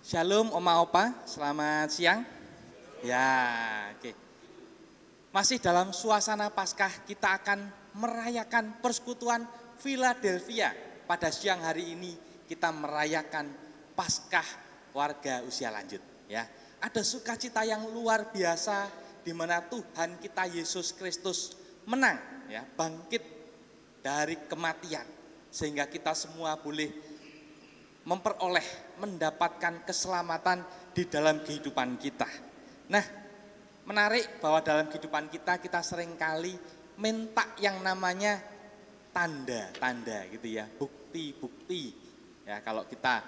Shalom Oma Opa, selamat siang. Ya, oke. Masih dalam suasana Paskah kita akan merayakan persekutuan Philadelphia. Pada siang hari ini kita merayakan Paskah warga usia lanjut. Ya, ada sukacita yang luar biasa di mana Tuhan kita Yesus Kristus menang, ya, bangkit dari kematian, sehingga kita semua boleh mendapatkan keselamatan di dalam kehidupan kita. Nah, menarik bahwa dalam kehidupan kita seringkali minta yang namanya tanda-tanda gitu ya, bukti-bukti. Ya, kalau kita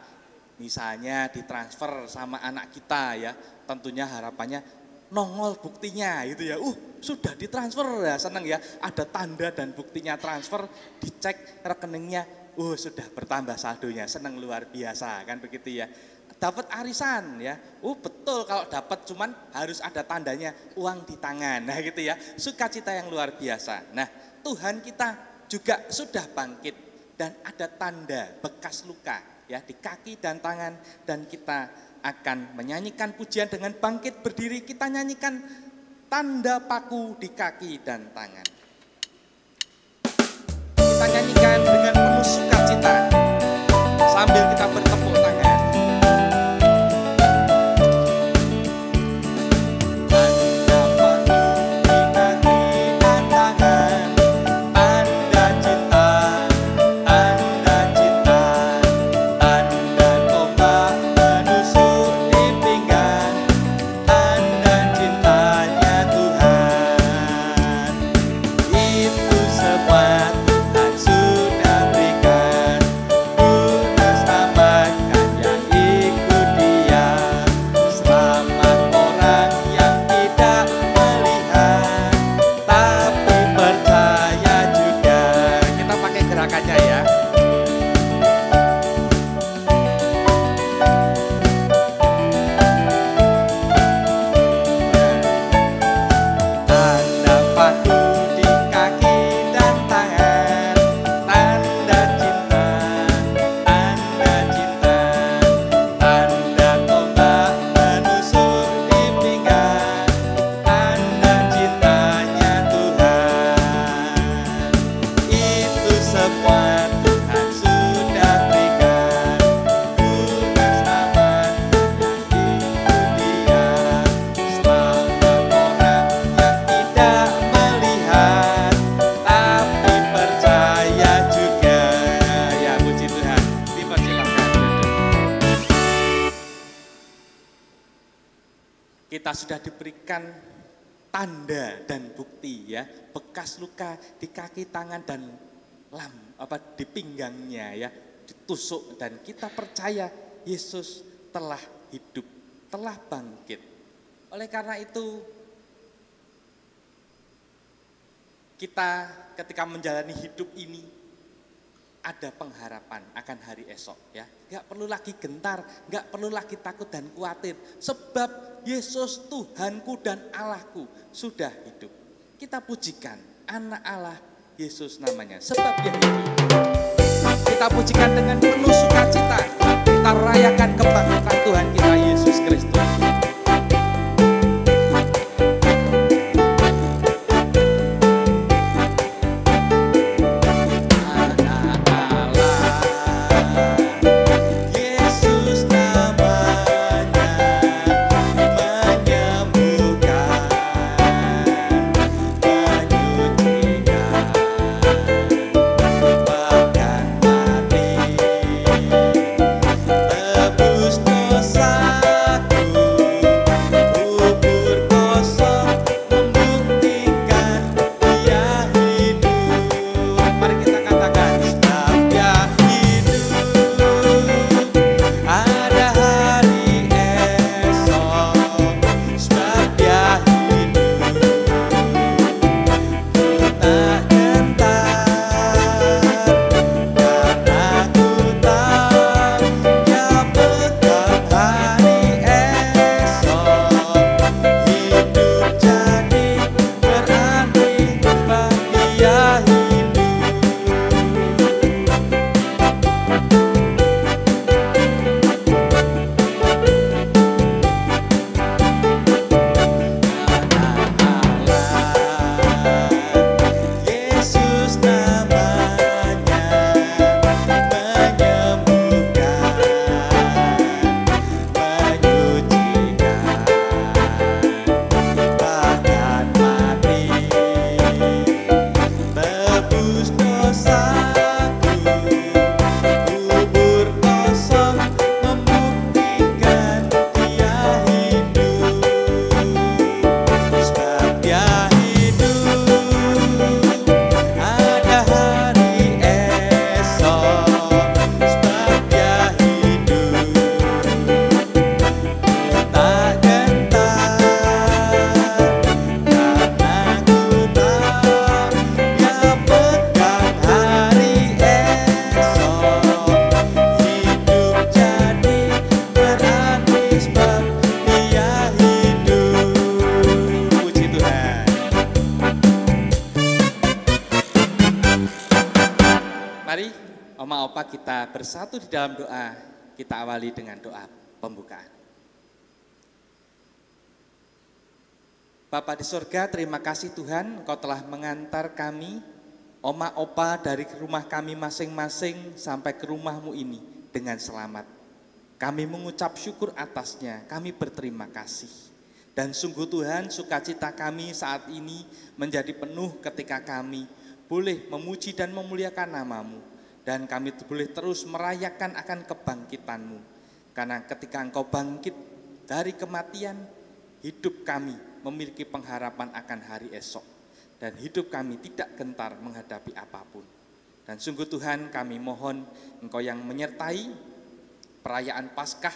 misalnya ditransfer sama anak kita ya, tentunya harapannya nongol buktinya gitu ya. Sudah ditransfer ya, seneng ya, ada tanda dan buktinya transfer, dicek rekeningnya. Sudah bertambah saldonya, seneng luar biasa kan begitu ya. Dapat arisan ya, betul kalau dapat, cuman harus ada tandanya, uang di tangan, nah gitu ya. Sukacita yang luar biasa. Nah, Tuhan kita juga sudah bangkit dan ada tanda bekas luka ya di kaki dan tangan, dan kita akan menyanyikan pujian dengan bangkit berdiri. Kita nyanyikan tanda paku di kaki dan tangan. Kita nyanyikan dengan penuh sukacita sambil kita bertepuk tangan. Kita sudah diberikan tanda dan bukti ya, bekas luka di kaki, tangan, dan di pinggangnya ya, ditusuk, dan kita percaya Yesus telah hidup, telah bangkit. Oleh karena itu kita ketika menjalani hidup ini ada pengharapan akan hari esok ya. Gak perlu lagi gentar, gak perlu lagi takut dan khawatir, sebab Yesus Tuhanku dan Allahku sudah hidup. Kita pujikan anak Allah, Yesus namanya, sebab dia hidup. Kita pujikan dengan penuh sukacita, kita rayakan kebangkitan Tuhan kita Yesus Kristus. Tebus dosaku bersatu di dalam doa, kita awali dengan doa pembukaan. Bapa di surga, terima kasih Tuhan, Engkau telah mengantar kami, oma opa dari rumah kami masing-masing sampai ke rumahmu ini dengan selamat. Kami mengucap syukur atasnya, kami berterima kasih. Dan sungguh Tuhan, sukacita kami saat ini menjadi penuh ketika kami boleh memuji dan memuliakan nama-Mu. Dan kami boleh terus merayakan akan kebangkitan-Mu. Karena ketika Engkau bangkit dari kematian, hidup kami memiliki pengharapan akan hari esok. Dan hidup kami tidak gentar menghadapi apapun. Dan sungguh Tuhan, kami mohon Engkau yang menyertai perayaan Paskah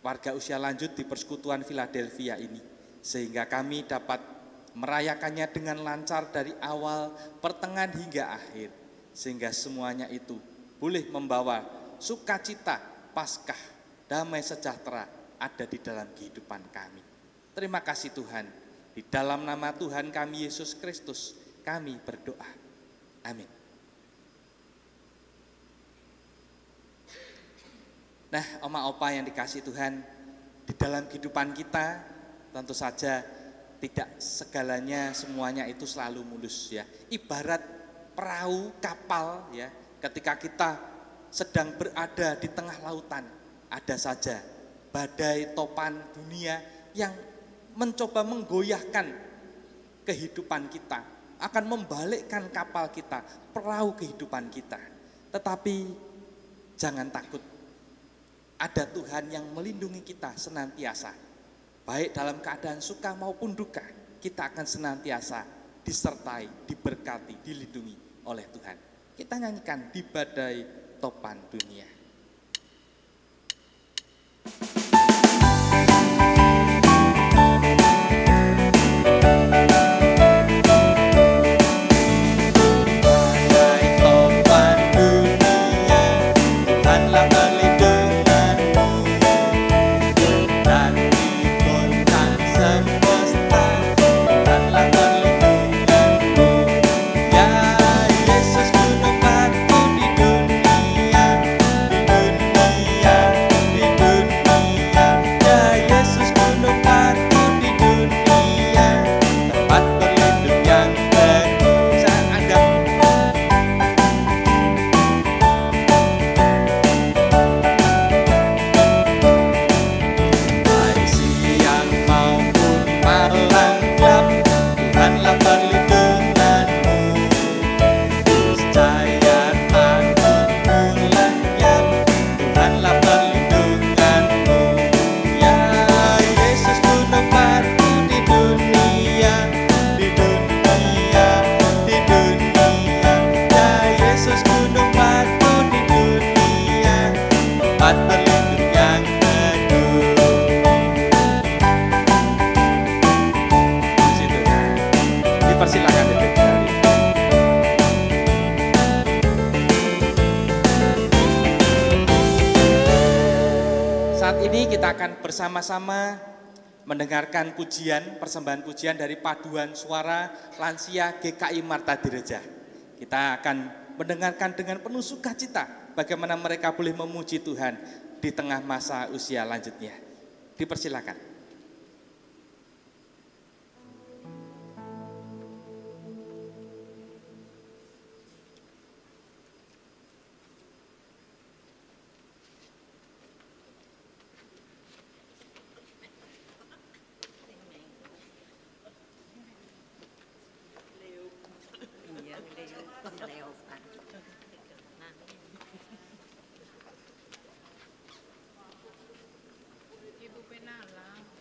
warga usia lanjut di Persekutuan Philadelphia ini, sehingga kami dapat merayakannya dengan lancar dari awal, pertengahan hingga akhir, sehingga semuanya itu boleh membawa sukacita, Paskah, damai sejahtera ada di dalam kehidupan kami. Terima kasih Tuhan, di dalam nama Tuhan kami Yesus Kristus kami berdoa. Amin. Nah, oma opa yang dikasih Tuhan, di dalam kehidupan kita tentu saja tidak segalanya semuanya itu selalu mulus ya. Ibarat perahu kapal ya, ketika kita sedang berada di tengah lautan, ada saja badai topan dunia yang mencoba menggoyahkan kehidupan kita, akan membalikkan kapal kita, perahu kehidupan kita. Tetapi jangan takut. Ada Tuhan yang melindungi kita senantiasa. Baik dalam keadaan suka maupun duka, kita akan senantiasa disertai, diberkati, dilindungi oleh Tuhan. Kita nyanyikan di badai topan dunia. Bersama-sama mendengarkan pujian, persembahan pujian dari Paduan Suara Lansia GKI Marta Direjah. Kita akan mendengarkan dengan penuh sukacita bagaimana mereka boleh memuji Tuhan di tengah masa usia lanjutnya. Dipersilakan. Ibu Penala.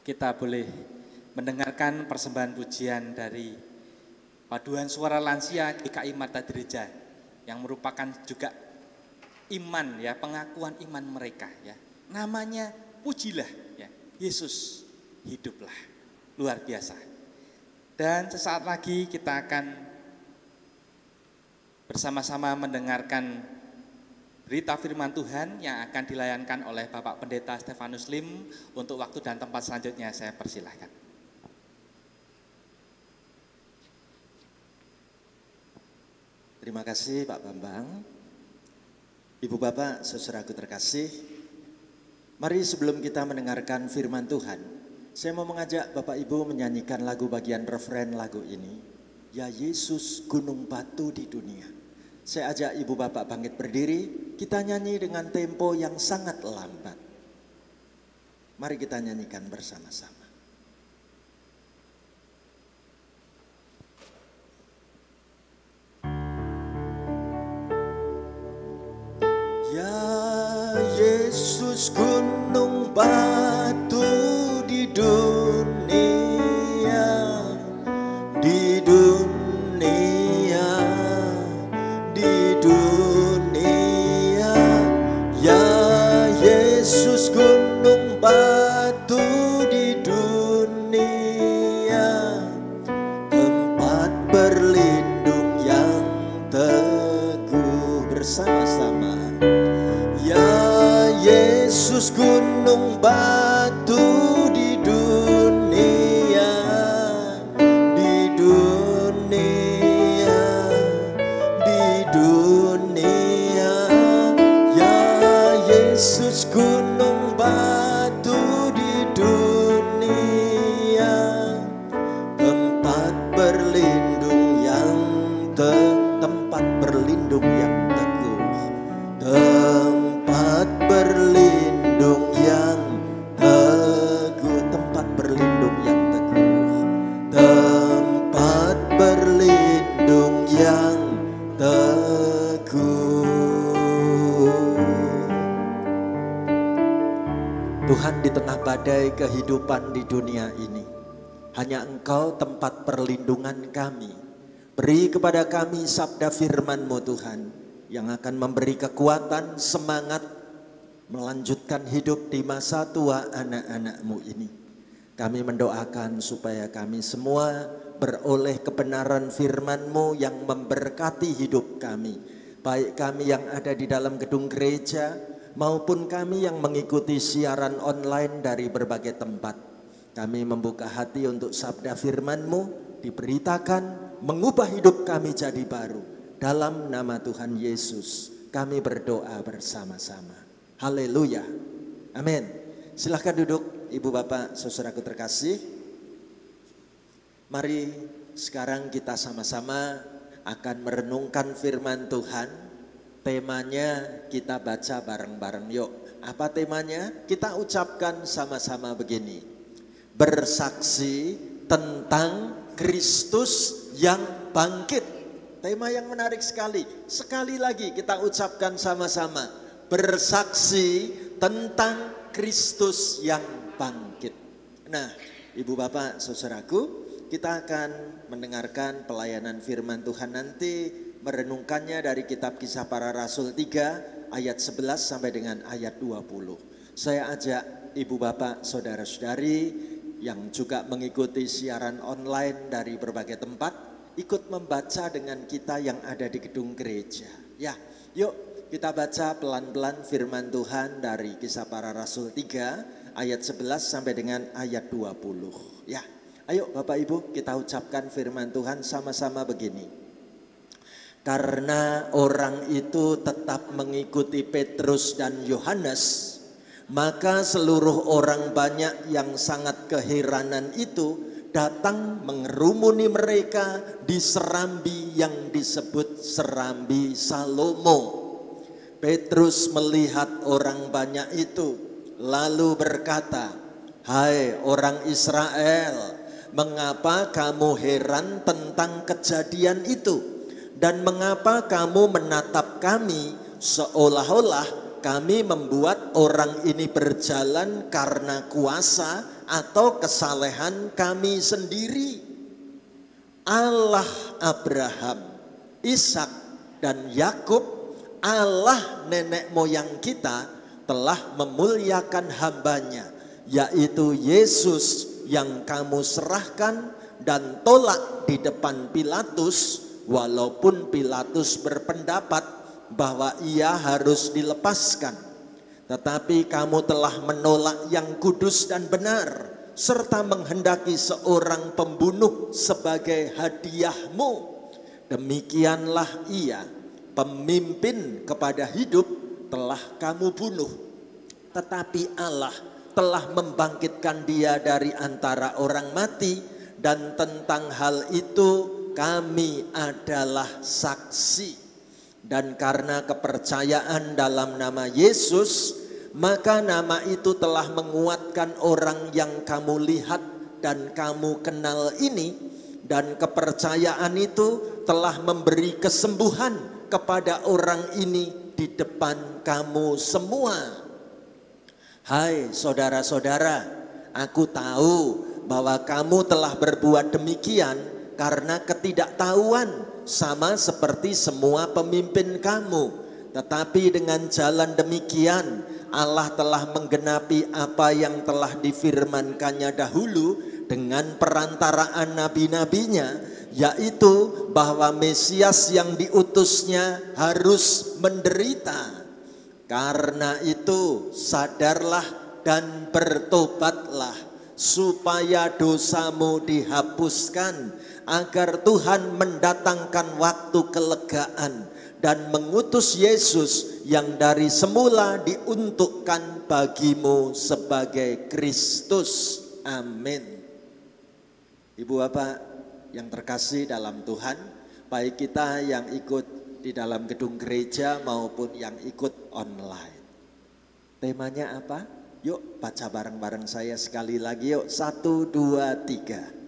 kita boleh mendengarkan persembahan pujian dari Paduan Suara Lansia GKI Marta Gereja yang merupakan juga iman ya, pengakuan iman mereka ya. Namanya pujilah ya, Yesus hiduplah. Luar biasa. Dan sesaat lagi kita akan bersama-sama mendengarkan berita firman Tuhan yang akan dilayankan oleh Bapak Pendeta Stefanus Lim. Untuk waktu dan tempat selanjutnya saya persilahkan. Terima kasih Pak Bambang. Ibu Bapak, saudaraku terkasih, mari sebelum kita mendengarkan firman Tuhan, saya mau mengajak Bapak Ibu menyanyikan lagu bagian referen lagu ini, Ya Yesus Gunung Batu di Dunia. Saya ajak Ibu Bapak bangkit berdiri, kita nyanyi dengan tempo yang sangat lambat. Mari kita nyanyikan bersama-sama. Ya Yesus Gunung Batu di dunia, di dunia, di dunia. Ya Yesus Gunung Batu di dunia, tempat berlindung yang teguh. Bersama-sama. Ya Yesus Gunung Batu di dunia, di dunia, di dunia. Ya Yesus Gunung Batu di dunia, tempat berlindung yang tempat berlindung yang teguh, tempat berlindung yang teguh, tempat berlindung yang teguh, tempat berlindung yang teguh. Tuhan, di tengah badai kehidupan di dunia ini, hanya Engkau tempat perlindungan kami. Beri kepada kami sabda firman-Mu Tuhan, yang akan memberi kekuatan, semangat, melanjutkan hidup di masa tua anak-anak-Mu ini. Kami mendoakan supaya kami semua beroleh kebenaran firman-Mu yang memberkati hidup kami. Baik kami yang ada di dalam gedung gereja, maupun kami yang mengikuti siaran online dari berbagai tempat. Kami membuka hati untuk sabda firman-Mu diberitakan, mengubah hidup kami jadi baru. Dalam nama Tuhan Yesus kami berdoa bersama-sama. Haleluya. Amin. Silahkan duduk Ibu Bapak saudaraku terkasih. Mari sekarang kita sama-sama akan merenungkan firman Tuhan. Temanya kita baca bareng-bareng yuk. Apa temanya? Kita ucapkan sama-sama begini. Bersaksi tentang Kristus yang bangkit. Tema yang menarik sekali. Sekali lagi kita ucapkan sama-sama. Bersaksi tentang Kristus yang bangkit. Nah, Ibu Bapak saudaraku, kita akan mendengarkan pelayanan firman Tuhan nanti, merenungkannya dari kitab Kisah Para Rasul 3 ayat 11 sampai dengan ayat 20. Saya ajak Ibu Bapak saudara-saudari yang juga mengikuti siaran online dari berbagai tempat, ikut membaca dengan kita yang ada di gedung gereja. Ya, yuk kita baca pelan-pelan firman Tuhan dari Kisah Para Rasul 3 ayat 11 sampai dengan ayat 20. Ya, ayo Bapak Ibu kita ucapkan firman Tuhan sama-sama begini. Karena orang itu tetap mengikuti Petrus dan Yohanes, maka seluruh orang banyak yang sangat keheranan itu datang mengerumuni mereka di serambi yang disebut serambi Salomo. Petrus melihat orang banyak itu lalu berkata, "Hai orang Israel, mengapa kamu heran tentang kejadian itu? Dan mengapa kamu menatap kami seolah-olah kami membuat orang ini berjalan karena kuasa atau kesalehan kami sendiri. Allah Abraham, Ishak, dan Yakub, Allah nenek moyang kita telah memuliakan hambanya, yaitu Yesus yang kamu serahkan dan tolak di depan Pilatus, walaupun Pilatus berpendapat bahwa ia harus dilepaskan. Tetapi kamu telah menolak yang kudus dan benar, serta menghendaki seorang pembunuh sebagai hadiahmu. Demikianlah ia, pemimpin kepada hidup, telah kamu bunuh. Tetapi Allah telah membangkitkan dia dari antara orang mati, dan tentang hal itu kami adalah saksi. Dan karena kepercayaan dalam nama Yesus, maka nama itu telah menguatkan orang yang kamu lihat dan kamu kenal ini, dan kepercayaan itu telah memberi kesembuhan kepada orang ini di depan kamu semua. Hai saudara-saudara, aku tahu bahwa kamu telah berbuat demikian karena ketidaktahuan, sama seperti semua pemimpin kamu. Tetapi dengan jalan demikian, Allah telah menggenapi apa yang telah difirmankannya dahulu dengan perantaraan nabi-nabinya, yaitu bahwa Mesias yang diutusnya harus menderita. Karena itu sadarlah dan bertobatlah, supaya dosamu dihapuskan, agar Tuhan mendatangkan waktu kelegaan dan mengutus Yesus yang dari semula diuntukkan bagimu sebagai Kristus. Amin. Ibu bapak yang terkasih dalam Tuhan, baik kita yang ikut di dalam gedung gereja maupun yang ikut online. Temanya apa? Yuk baca bareng-bareng saya sekali lagi yuk. 1, 2, 3.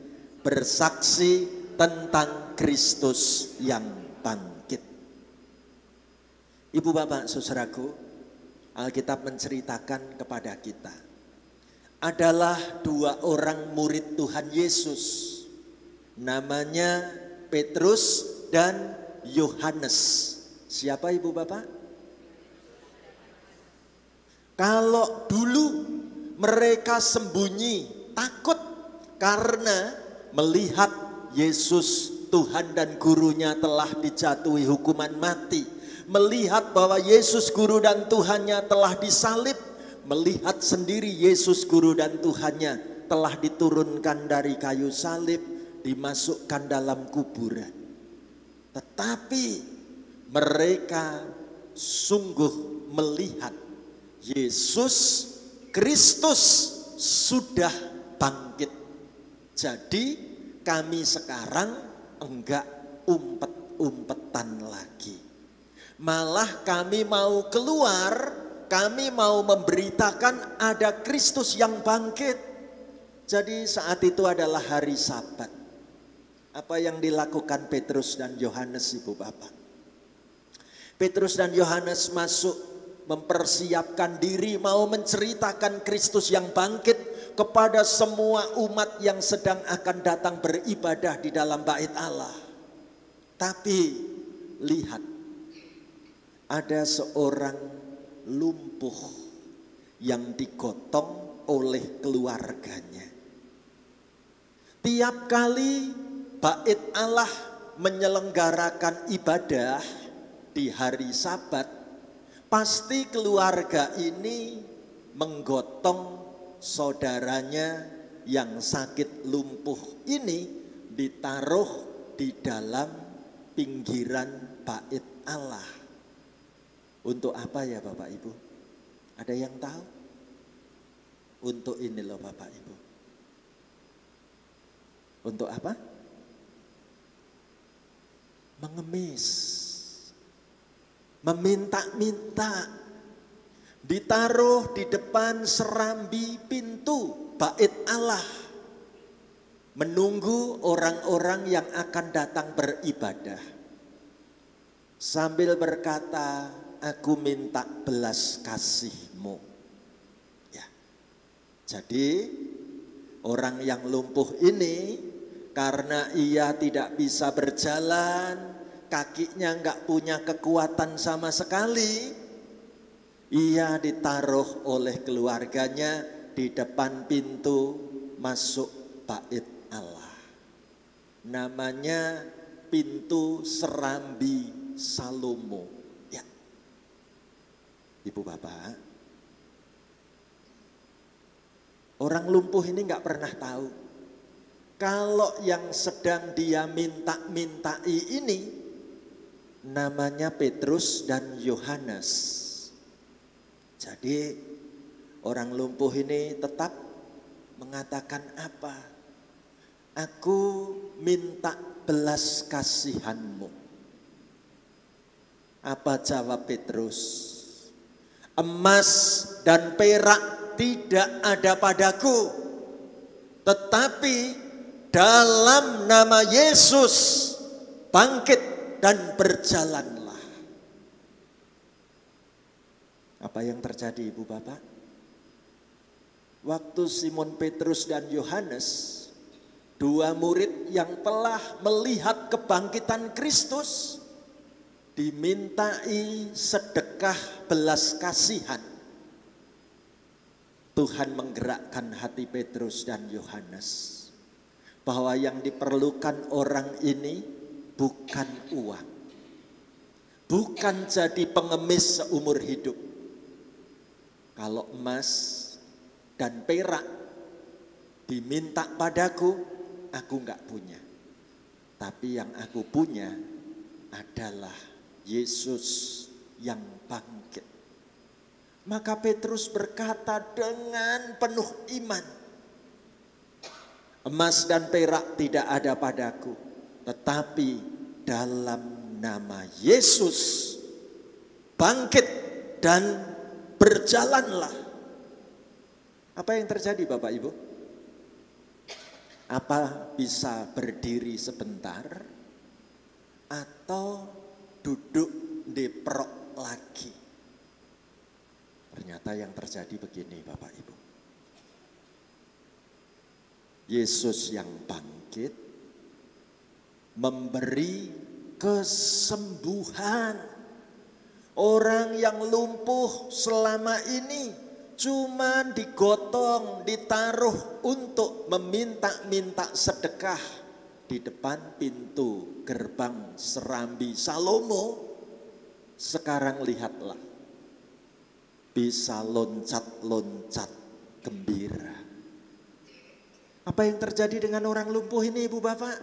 Bersaksi tentang Kristus yang bangkit. Ibu bapak saudaraku, Alkitab menceritakan kepada kita adalah 2 orang murid Tuhan Yesus, namanya Petrus dan Yohanes. Siapa ibu bapak? Kalau dulu mereka sembunyi, takut karena melihat Yesus Tuhan dan gurunya telah dijatuhi hukuman mati, melihat bahwa Yesus guru dan Tuhannya telah disalib, melihat sendiri Yesus guru dan Tuhannya telah diturunkan dari kayu salib, dimasukkan dalam kuburan. Tetapi mereka sungguh melihat Yesus Kristus sudah bangkit. Jadi kami sekarang enggak umpet-umpetan lagi. Malah kami mau keluar, kami mau memberitakan ada Kristus yang bangkit. Jadi saat itu adalah hari Sabat. Apa yang dilakukan Petrus dan Yohanes ibu bapak? Petrus dan Yohanes masuk mempersiapkan diri mau menceritakan Kristus yang bangkit kepada semua umat yang sedang akan datang beribadah di dalam bait Allah. Tapi lihat, ada seorang lumpuh yang digotong oleh keluarganya. Tiap kali bait Allah menyelenggarakan ibadah di hari Sabat, pasti keluarga ini menggotong saudaranya yang sakit lumpuh ini, ditaruh di dalam pinggiran bait Allah. Untuk apa ya Bapak Ibu? Ada yang tahu? Untuk ini loh Bapak Ibu. Untuk apa? Mengemis, meminta-minta. Ditaruh di depan serambi pintu bait Allah, menunggu orang-orang yang akan datang beribadah, sambil berkata, aku minta belas kasih-Mu. Ya. Jadi Orang yang lumpuh ini karena ia tidak bisa berjalan, kakinya nggak punya kekuatan sama sekali, ia ditaruh oleh keluarganya di depan pintu masuk bait Allah. Namanya pintu Serambi Salomo. Ya, Ibu Bapak, orang lumpuh ini nggak pernah tahu kalau yang sedang dia mintai ini namanya Petrus dan Yohanes. Jadi orang lumpuh ini tetap mengatakan apa? Aku minta belas kasihanmu. Apa jawab Petrus? Emas dan perak tidak ada padaku, tetapi dalam nama Yesus bangkit dan berjalanlah. Apa yang terjadi Ibu Bapak? Waktu Simon Petrus dan Yohanes, dua murid yang telah melihat kebangkitan Kristus, dimintai sedekah belas kasihan. Tuhan menggerakkan hati Petrus dan Yohanes bahwa yang diperlukan orang ini bukan uang, bukan jadi pengemis seumur hidup. Kalau emas dan perak diminta padaku, aku enggak punya. Tapi yang aku punya adalah Yesus yang bangkit. Maka Petrus berkata dengan penuh iman, emas dan perak tidak ada padaku, tetapi dalam nama Yesus bangkit dan berjalanlah. Apa yang terjadi Bapak Ibu? Apa bisa berdiri sebentar atau duduk deprok lagi? Ternyata yang terjadi begini Bapak Ibu. Yesus yang bangkit memberi kesembuhan. Orang yang lumpuh selama ini cuman digotong, ditaruh untuk meminta-minta sedekah di depan pintu gerbang Serambi Salomo. Sekarang lihatlah, bisa loncat-loncat gembira. Apa yang terjadi dengan orang lumpuh ini Ibu Bapak?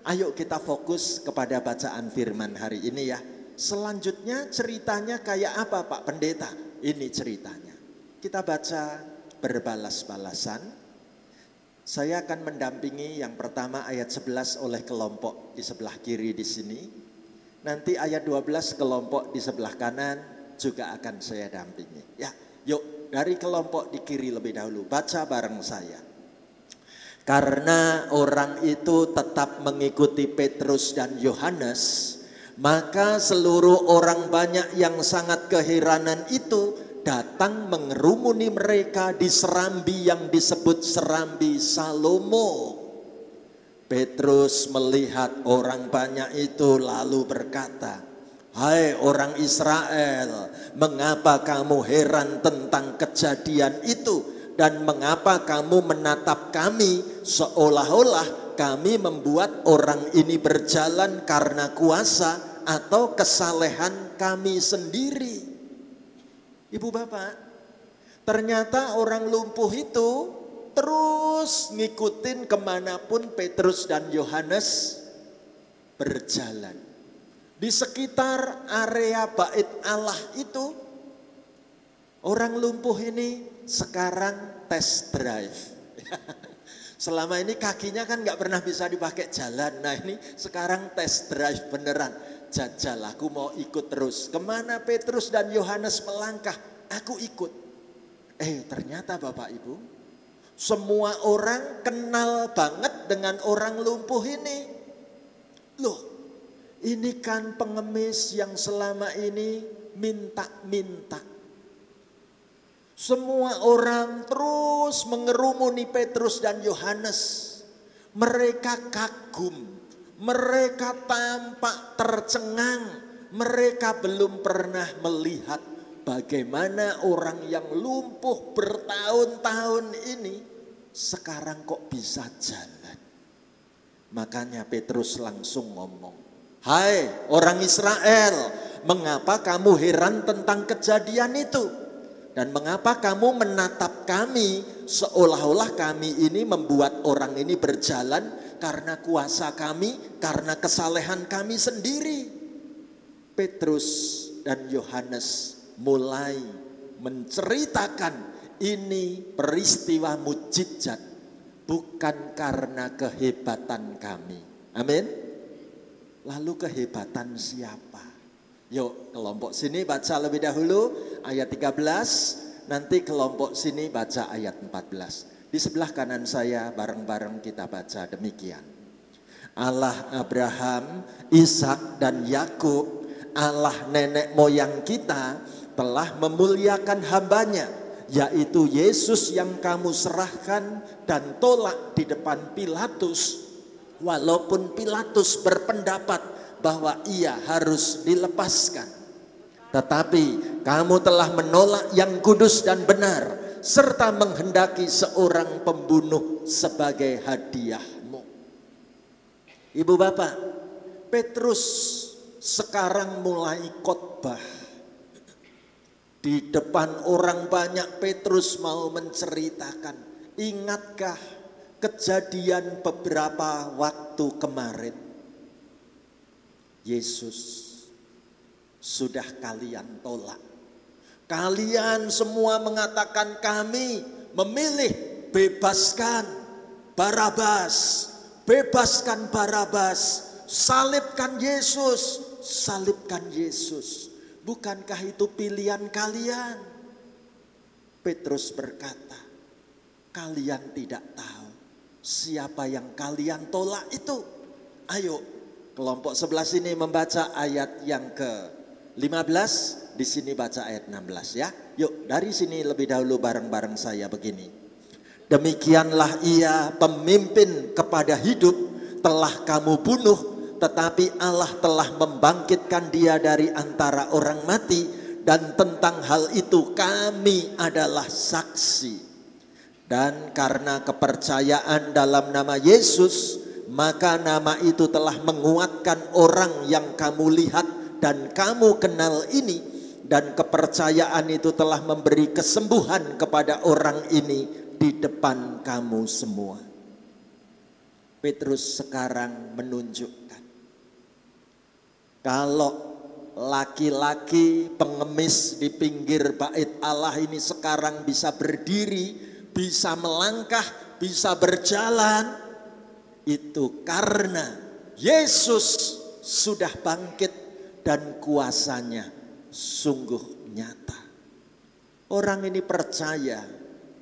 Ayo kita fokus kepada bacaan firman hari ini ya. Selanjutnya ceritanya kayak apa Pak Pendeta? Ini ceritanya. Kita baca berbalas-balasan. Saya akan mendampingi yang pertama ayat 11 oleh kelompok di sebelah kiri di sini. Nanti ayat 12 kelompok di sebelah kanan juga akan saya dampingi. Ya, yuk dari kelompok di kiri lebih dahulu. Baca bareng saya. Karena orang itu tetap mengikuti Petrus dan Yohanes, maka seluruh orang banyak yang sangat keheranan itu datang mengerumuni mereka di serambi yang disebut Serambi Salomo. Petrus melihat orang banyak itu lalu berkata, "Hai orang Israel, mengapa kamu heran tentang kejadian itu? Dan mengapa kamu menatap kami seolah-olah kami membuat orang ini berjalan karena kuasa atau kesalehan kami sendiri?" Ibu Bapak, ternyata orang lumpuh itu terus ngikutin kemanapun Petrus dan Yohanes berjalan. Di sekitar area bait Allah itu, orang lumpuh ini sekarang test drive. Selama ini kakinya kan gak pernah bisa dipakai jalan. Nah ini sekarang test drive beneran. Jajal, aku mau ikut terus. Kemana Petrus dan Yohanes melangkah, aku ikut. Ternyata Bapak Ibu, semua orang kenal banget dengan orang lumpuh ini. Loh, ini kan pengemis yang selama ini minta-minta. Semua orang terus mengerumuni Petrus dan Yohanes. Mereka kagum, mereka tampak tercengang, mereka belum pernah melihat bagaimana orang yang lumpuh bertahun-tahun ini sekarang kok bisa jalan. Makanya Petrus langsung ngomong, "Hai orang Israel, mengapa kamu heran tentang kejadian itu? Dan mengapa kamu menatap kami seolah-olah kami ini membuat orang ini berjalan karena kuasa kami, karena kesalehan kami sendiri?" Petrus dan Yohanes mulai menceritakan ini peristiwa mujizat, bukan karena kehebatan kami. Amin. Lalu kehebatan siapa? Yuk kelompok sini baca lebih dahulu ayat 13, nanti kelompok sini baca ayat 14. Di sebelah kanan saya bareng-bareng kita baca demikian. Allah Abraham, Ishak dan Yakub, Allah nenek moyang kita telah memuliakan hambanya, yaitu Yesus yang kamu serahkan dan tolak di depan Pilatus. Walaupun Pilatus berpendapat bahwa ia harus dilepaskan, tetapi kamu telah menolak yang kudus dan benar, serta menghendaki seorang pembunuh sebagai hadiahmu. Ibu bapak, Petrus sekarang mulai khotbah. Di depan orang banyak Petrus mau menceritakan, ingatkah kejadian beberapa waktu kemarin? Yesus sudah kalian tolak. Kalian semua mengatakan kami memilih bebaskan Barabas, bebaskan Barabas, salibkan Yesus, salibkan Yesus. Bukankah itu pilihan kalian? Petrus berkata, kalian tidak tahu siapa yang kalian tolak itu. Ayo kelompok sebelah sini membaca ayat yang ke-15, di sini baca ayat 16 ya. Yuk dari sini lebih dahulu bareng-bareng saya begini. Demikianlah ia pemimpin kepada hidup telah kamu bunuh, tetapi Allah telah membangkitkan dia dari antara orang mati, dan tentang hal itu kami adalah saksi. Dan karena kepercayaan dalam nama Yesus, maka nama itu telah menguatkan orang yang kamu lihat dan kamu kenal ini, dan kepercayaan itu telah memberi kesembuhan kepada orang ini di depan kamu semua. Petrus sekarang menunjukkan kalau laki-laki pengemis di pinggir bait Allah ini sekarang bisa berdiri, bisa melangkah, bisa berjalan, itu karena Yesus sudah bangkit dan kuasanya sungguh nyata. Orang ini percaya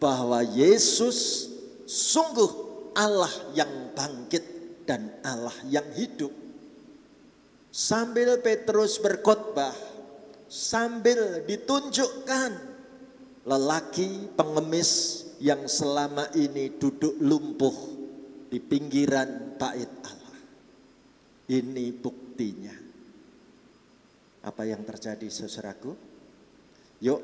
bahwa Yesus sungguh Allah yang bangkit dan Allah yang hidup. Sambil Petrus berkhotbah, sambil ditunjukkan lelaki pengemis yang selama ini duduk lumpuh di pinggiran bait Allah. Ini buktinya. Apa yang terjadi saudaraku? Yuk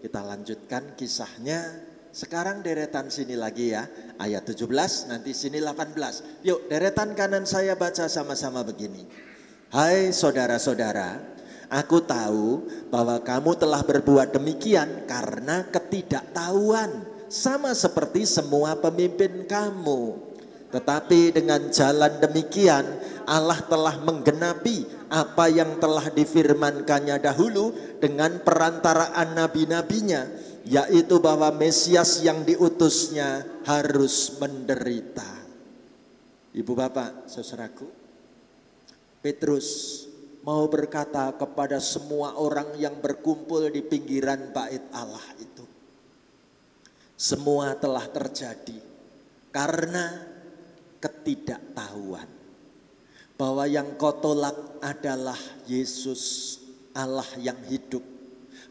kita lanjutkan kisahnya. Sekarang deretan sini lagi ya. Ayat 17, nanti sini 18. Yuk deretan kanan saya baca sama-sama begini. Hai saudara-saudara, aku tahu bahwa kamu telah berbuat demikian karena ketidaktahuan, sama seperti semua pemimpin kamu. Tetapi dengan jalan demikian Allah telah menggenapi apa yang telah difirmankannya dahulu dengan perantaraan nabi-nabinya, yaitu bahwa Mesias yang diutusnya harus menderita. Ibu bapak, saudaraku, Petrus mau berkata kepada semua orang yang berkumpul di pinggiran bait Allah itu, semua telah terjadi karena ketidaktahuan bahwa yang kau tolak adalah Yesus Allah yang hidup,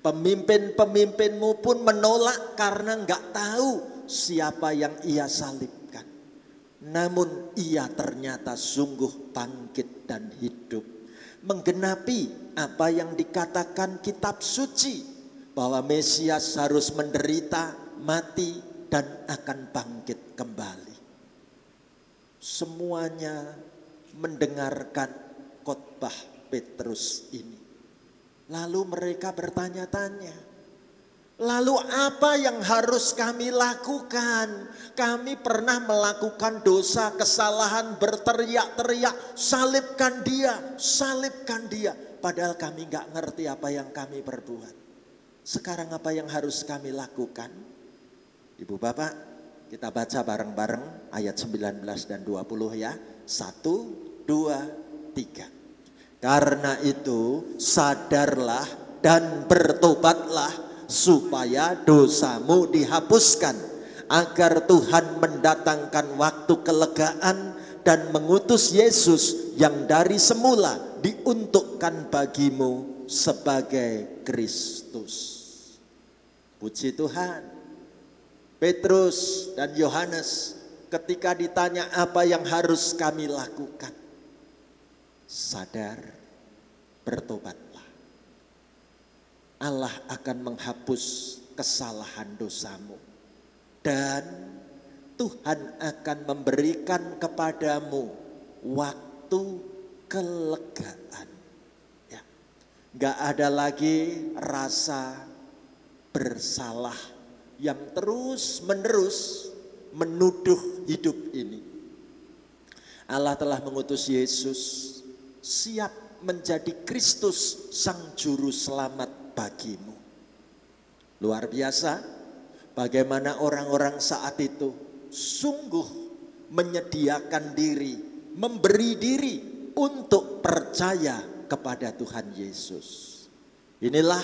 Pemimpin-pemimpinmu pun menolak karena nggak tahu siapa yang ia salibkan. Namun ia ternyata sungguh bangkit dan hidup. Menggenapi apa yang dikatakan kitab suci, bahwa Mesias harus menderita, mati, dan akan bangkit kembali. Semuanya mendengarkan khotbah Petrus ini. Lalu mereka bertanya-tanya, lalu apa yang harus kami lakukan? Kami pernah melakukan dosa, kesalahan, berteriak-teriak, salibkan dia, salibkan dia. Padahal kami gak ngerti apa yang kami perbuat. Sekarang apa yang harus kami lakukan? Ibu bapak, kita baca bareng-bareng ayat 19 dan 20 ya. 1, 2, 3. Karena itu sadarlah dan bertobatlah supaya dosamu dihapuskan, agar Tuhan mendatangkan waktu kelegaan dan mengutus Yesus yang dari semula diuntukkan bagimu sebagai Kristus. Puji Tuhan. Petrus dan Yohanes ketika ditanya apa yang harus kami lakukan, sadar, bertobatlah. Allah akan menghapus kesalahan dosamu. Dan Tuhan akan memberikan kepadamu waktu kelegaan. Ya. Gak ada lagi rasa bersalah yang terus menerus menuduh hidup ini. Allah telah mengutus Yesus, siap menjadi Kristus sang juru selamat bagimu. Luar biasa bagaimana orang-orang saat itu sungguh menyediakan diri, memberi diri untuk percaya kepada Tuhan Yesus. Inilah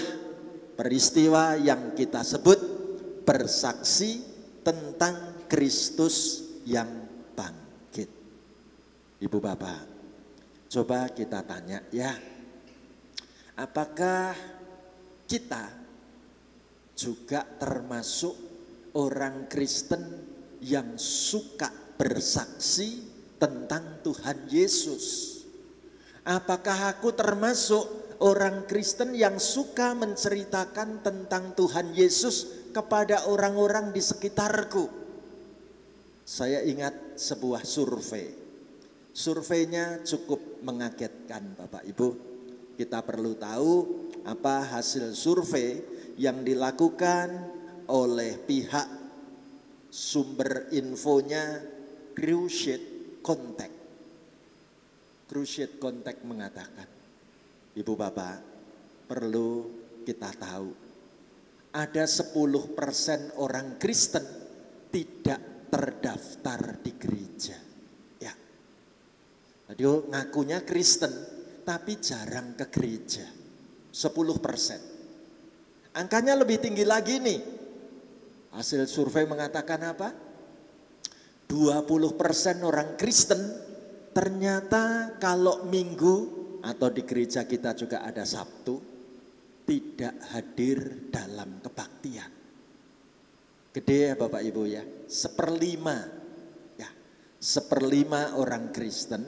peristiwa yang kita sebut bersaksi tentang Kristus yang bangkit. Ibu bapak, coba kita tanya ya, apakah kita juga termasuk orang Kristen yang suka bersaksi tentang Tuhan Yesus? Apakah aku termasuk orang Kristen yang suka menceritakan tentang Tuhan Yesus kepada orang-orang di sekitarku? Saya ingat sebuah survei. Surveinya cukup mengagetkan Bapak Ibu. Kita perlu tahu apa hasil survei yang dilakukan oleh pihak sumber infonya Crusade Contact. Crusade Contact mengatakan, Ibu Bapak, perlu kita tahu, ada 10% orang Kristen tidak terdaftar di gereja. Ya. Jadi ngakunya Kristen tapi jarang ke gereja. 10%. Angkanya lebih tinggi lagi nih. Hasil survei mengatakan apa? 20% orang Kristen ternyata kalau minggu atau di gereja kita juga ada Sabtu, tidak hadir dalam kebaktian. Gede ya Bapak Ibu ya, 1/5 ya, 1/5 orang Kristen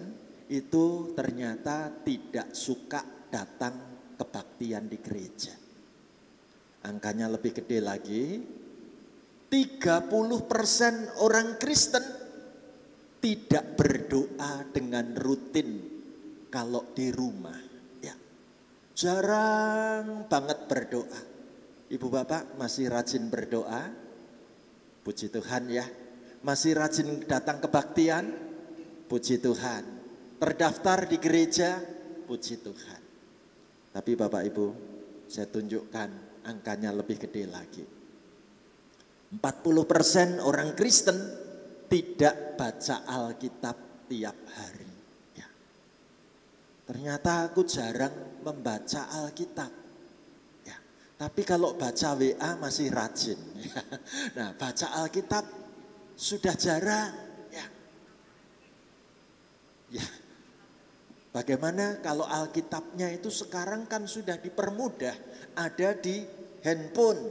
itu ternyata tidak suka datang kebaktian di gereja. Angkanya lebih gede lagi, 30% orang Kristen tidak berdoa dengan rutin kalau di rumah. Ya, jarang banget berdoa. Ibu bapak masih rajin berdoa? Puji Tuhan ya. Masih rajin datang kebaktian? Puji Tuhan. Terdaftar di gereja? Puji Tuhan. Tapi Bapak Ibu, saya tunjukkan angkanya lebih gede lagi. 40% orang Kristen tidak baca Alkitab tiap hari. Ya. Ternyata aku jarang membaca Alkitab. Ya. Tapi kalau baca WA masih rajin. Ya. Nah, baca Alkitab sudah jarang. Ya. Ya. Bagaimana kalau Alkitabnya itu sekarang kan sudah dipermudah, ada di handphone.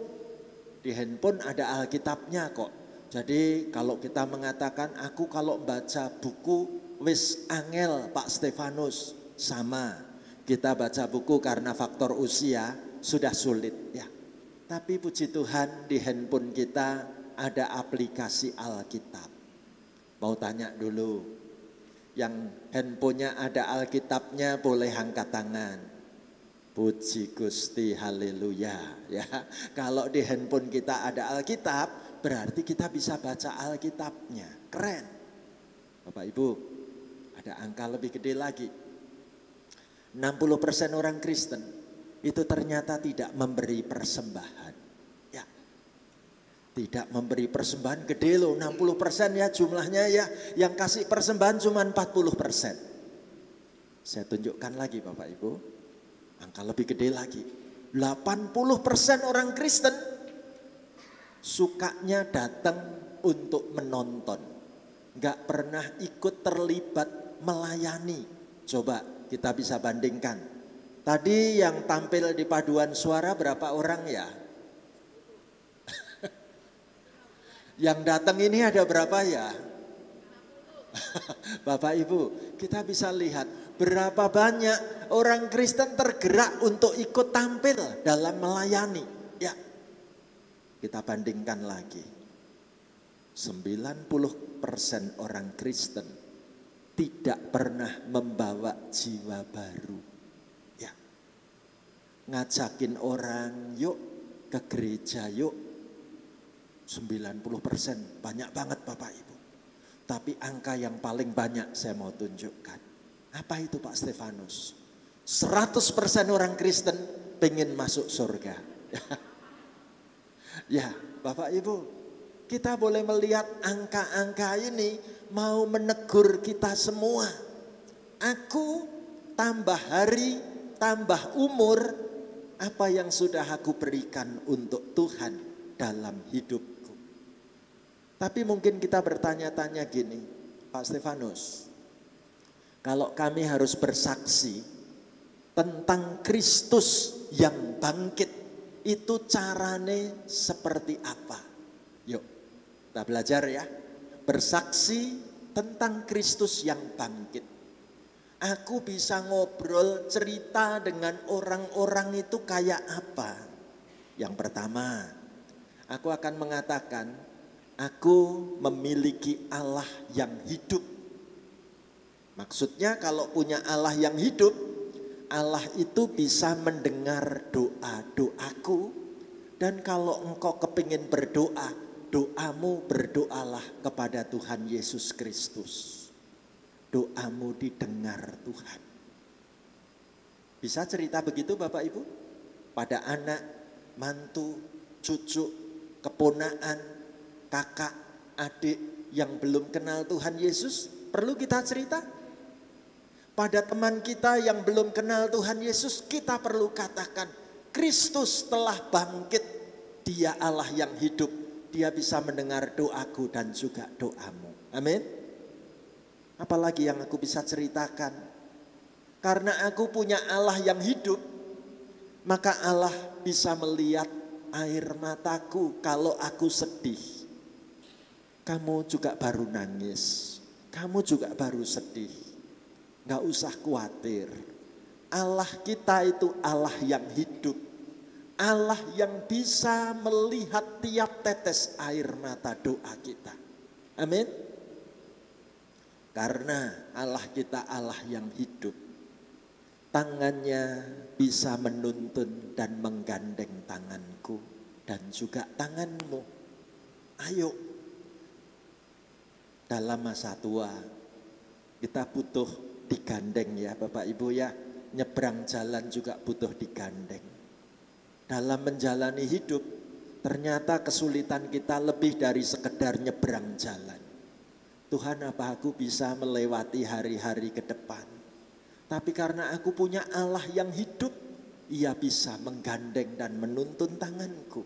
Di handphone ada Alkitabnya kok. Jadi kalau kita mengatakan aku kalau baca buku wis angel Pak Stefanus, sama. Kita baca buku karena faktor usia sudah sulit ya. Tapi puji Tuhan di handphone kita ada aplikasi Alkitab. Mau tanya dulu, yang handphonenya ada Alkitabnya boleh angkat tangan. Puji Gusti, haleluya ya. Kalau di handphone kita ada Alkitab, berarti kita bisa baca Alkitabnya. Keren. Bapak Ibu, ada angka lebih gede lagi. 60% orang Kristen itu ternyata tidak memberi persembahan. Ya. Tidak memberi persembahan, gede loh, 60% ya jumlahnya ya. Yang kasih persembahan cuma 40%. Saya tunjukkan lagi Bapak Ibu. Angka lebih gede lagi. 80% orang Kristen sukanya datang untuk menonton. Gak pernah ikut terlibat melayani. Coba kita bisa bandingkan. Tadi yang tampil di paduan suara berapa orang ya? Yang datang ini ada berapa ya? Bapak Ibu, kita bisa lihat berapa banyak orang Kristen tergerak untuk ikut tampil dalam melayani. Ya, kita bandingkan lagi. 90% orang Kristen tidak pernah membawa jiwa baru. Ya, ngajakin orang yuk ke gereja yuk. 90% banyak banget Bapak Ibu. Tapi angka yang paling banyak saya mau tunjukkan. Apa itu Pak Stefanus? 100% orang Kristen pengen masuk surga. Ya Bapak Ibu, kita boleh melihat angka-angka ini mau menegur kita semua. Aku tambah hari, tambah umur, apa yang sudah aku berikan untuk Tuhan dalam hidupku. Tapi mungkin kita bertanya-tanya gini, Pak Stefanus, kalau kami harus bersaksi tentang Kristus yang bangkit, itu carane seperti apa? Yuk, kita belajar ya. Bersaksi tentang Kristus yang bangkit. Aku bisa ngobrol cerita dengan orang-orang itu kayak apa? Yang pertama, aku akan mengatakan, aku memiliki Allah yang hidup. Maksudnya kalau punya Allah yang hidup, Allah itu bisa mendengar doa-doaku. Dan kalau engkau kepingin berdoa, doamu berdoalah kepada Tuhan Yesus Kristus. Doamu didengar Tuhan. Bisa cerita begitu Bapak Ibu? Pada anak, mantu, cucu, keponaan, kakak, adik yang belum kenal Tuhan Yesus, perlu kita cerita? Pada teman kita yang belum kenal Tuhan Yesus, kita perlu katakan, Kristus telah bangkit, Dia Allah yang hidup, Dia bisa mendengar doaku dan juga doamu. Amin. Apalagi yang aku bisa ceritakan? Karena aku punya Allah yang hidup, maka Allah bisa melihat air mataku kalau aku sedih. Kamu juga baru nangis, kamu juga baru sedih. Gak usah khawatir. Allah kita itu Allah yang hidup. Allah yang bisa melihat tiap tetes air mata doa kita. Amin. Karena Allah kita Allah yang hidup. Tangannya bisa menuntun dan menggandeng tanganku dan juga tanganmu. Ayo. Dalam masa tua kita butuh digandeng ya Bapak Ibu ya. Nyebrang jalan juga butuh digandeng. Dalam menjalani hidup ternyata kesulitan kita lebih dari sekedar nyebrang jalan. Tuhan, apa aku bisa melewati hari-hari ke depan? Tapi karena aku punya Allah yang hidup, Ia bisa menggandeng dan menuntun tanganku.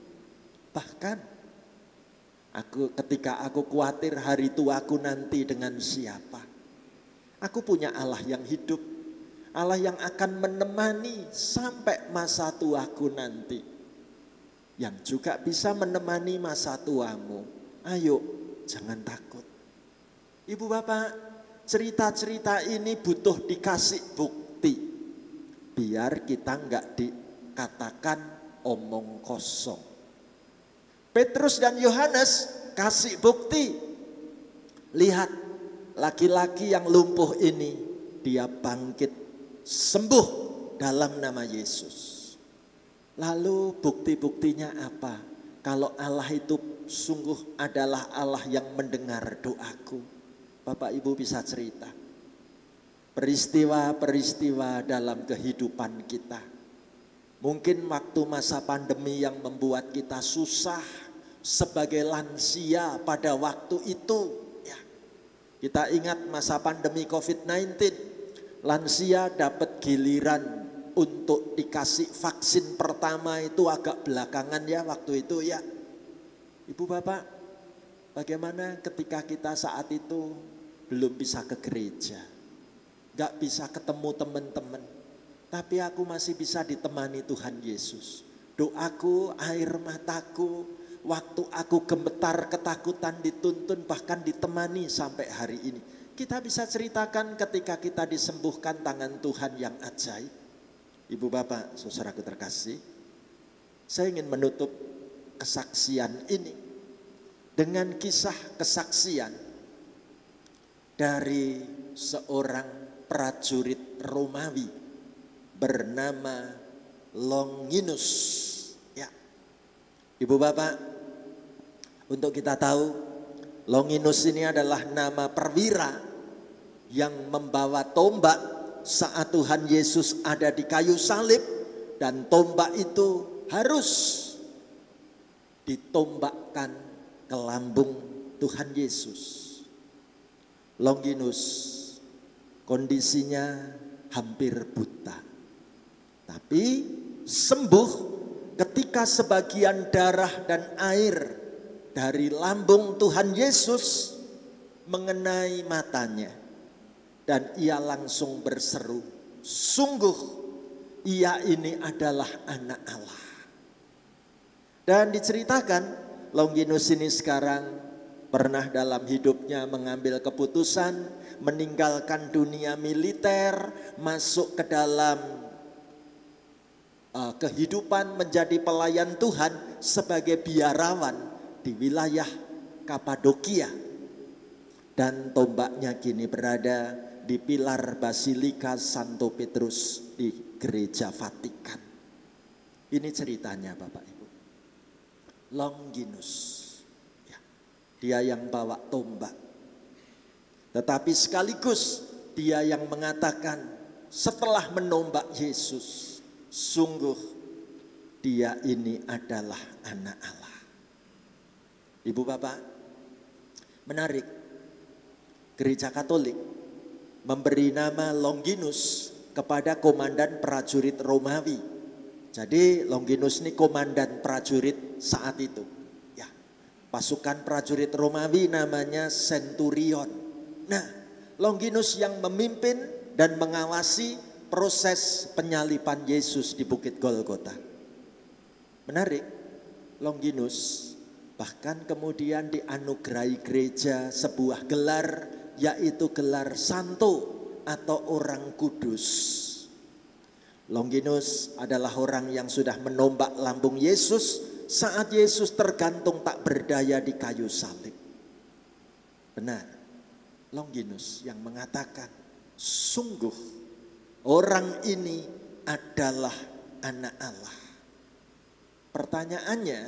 Bahkan ketika aku khawatir hari tuaku nanti dengan siapa, aku punya Allah yang hidup, Allah yang akan menemani sampai masa tuaku nanti. yang juga bisa menemani masa tuamu. Ayo, jangan takut. Ibu bapak, cerita-cerita ini butuh dikasih bukti. Biar kita enggak dikatakan omong kosong. Petrus dan Yohanes kasih bukti. Lihat, laki-laki yang lumpuh ini, dia bangkit sembuh dalam nama Yesus. Lalu bukti-buktinya apa? Kalau Allah itu sungguh adalah Allah yang mendengar doaku. Bapak Ibu bisa cerita. Peristiwa-peristiwa dalam kehidupan kita. Mungkin waktu masa pandemi yang membuat kita susah sebagai lansia pada waktu itu. Ya. Kita ingat masa pandemi COVID-19. Lansia dapat giliran untuk dikasih vaksin pertama itu agak belakangan ya waktu itu ya. Ibu bapak, bagaimana ketika kita saat itu belum bisa ke gereja, gak bisa ketemu teman-teman, tapi aku masih bisa ditemani Tuhan Yesus. Doaku, air mataku, waktu aku gemetar ketakutan dituntun bahkan ditemani sampai hari ini. Kita bisa ceritakan ketika kita disembuhkan tangan Tuhan yang ajaib. Ibu bapak, saudaraku terkasih, saya ingin menutup kesaksian ini dengan kisah kesaksian dari seorang prajurit Romawi bernama Longinus. Ya, ibu bapak, untuk kita tahu, Longinus ini adalah nama perwira yang membawa tombak saat Tuhan Yesus ada di kayu salib, dan tombak itu harus ditombakkan ke lambung Tuhan Yesus. Longinus kondisinya hampir buta, tapi sembuh ketika sebagian darah dan air dari lambung Tuhan Yesus mengenai matanya. Dan ia langsung berseru, sungguh ia ini adalah anak Allah. Dan diceritakan Longinus ini sekarang pernah dalam hidupnya mengambil keputusan meninggalkan dunia militer, masuk ke dalam kehidupan menjadi pelayan Tuhan sebagai biarawan di wilayah Kapadokia. Dan tombaknya kini berada di pilar Basilika Santo Petrus di Gereja Vatikan. Ini ceritanya Bapak Ibu. Longinus, ya, dia yang bawa tombak. Tetapi sekaligus dia yang mengatakan setelah menombak Yesus, sungguh dia ini adalah anak Allah. Ibu bapak, menarik, Gereja Katolik memberi nama Longinus kepada komandan prajurit Romawi. Jadi Longinus ini komandan prajurit saat itu. Ya, pasukan prajurit Romawi namanya Centurion. Nah, Longinus yang memimpin dan mengawasi proses penyaliban Yesus di Bukit Golgota. Menarik, Longinus bahkan kemudian dianugerahi gereja sebuah gelar, yaitu gelar santo atau orang kudus. Longinus adalah orang yang sudah menombak lambung Yesus saat Yesus tergantung tak berdaya di kayu salib. Benar, Longinus yang mengatakan, sungguh orang ini adalah anak Allah. Pertanyaannya,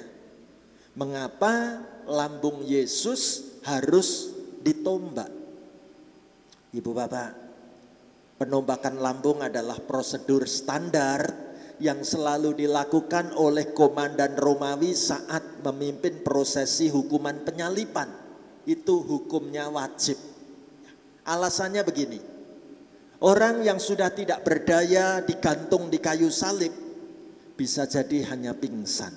mengapa lambung Yesus harus ditombak? Ibu bapak, penombakan lambung adalah prosedur standar yang selalu dilakukan oleh komandan Romawi saat memimpin prosesi hukuman penyaliban. Itu hukumnya wajib. Alasannya begini, orang yang sudah tidak berdaya digantung di kayu salib bisa jadi hanya pingsan.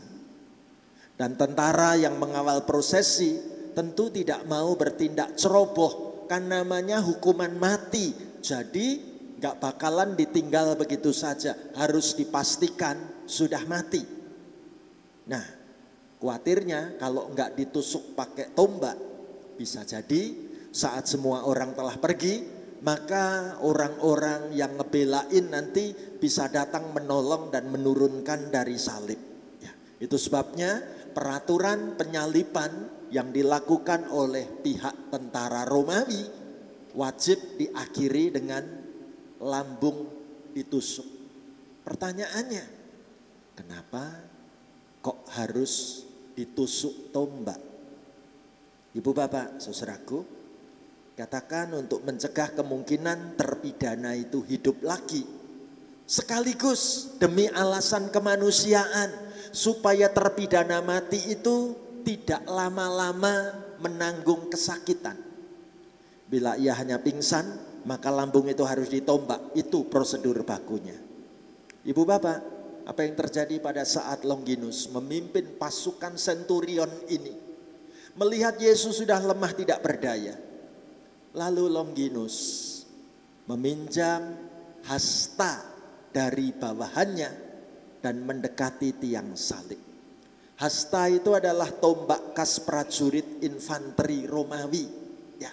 Dan tentara yang mengawal prosesi tentu tidak mau bertindak ceroboh, kan namanya hukuman mati. Jadi gak bakalan ditinggal begitu saja, harus dipastikan sudah mati. Nah, Khawatirnya kalau enggak ditusuk pakai tombak, bisa jadi saat semua orang telah pergi, maka orang-orang yang ngebelain nanti bisa datang menolong dan menurunkan dari salib. Ya, itu sebabnya peraturan penyaliban yang dilakukan oleh pihak tentara Romawi wajib diakhiri dengan lambung ditusuk. Pertanyaannya, kenapa kok harus ditusuk tombak? Ibu bapak, saudaraku, katakan untuk mencegah kemungkinan terpidana itu hidup lagi. Sekaligus demi alasan kemanusiaan, supaya terpidana mati itu tidak lama-lama menanggung kesakitan. Bila ia hanya pingsan, maka lambung itu harus ditombak. Itu prosedur bakunya. Ibu bapak, apa yang terjadi pada saat Longinus memimpin pasukan senturion ini? Melihat Yesus sudah lemah tidak berdaya. Lalu Longinus meminjam hasta dari bawahannya dan mendekati tiang salib. Hasta itu adalah tombak khas prajurit infanteri Romawi. Ya,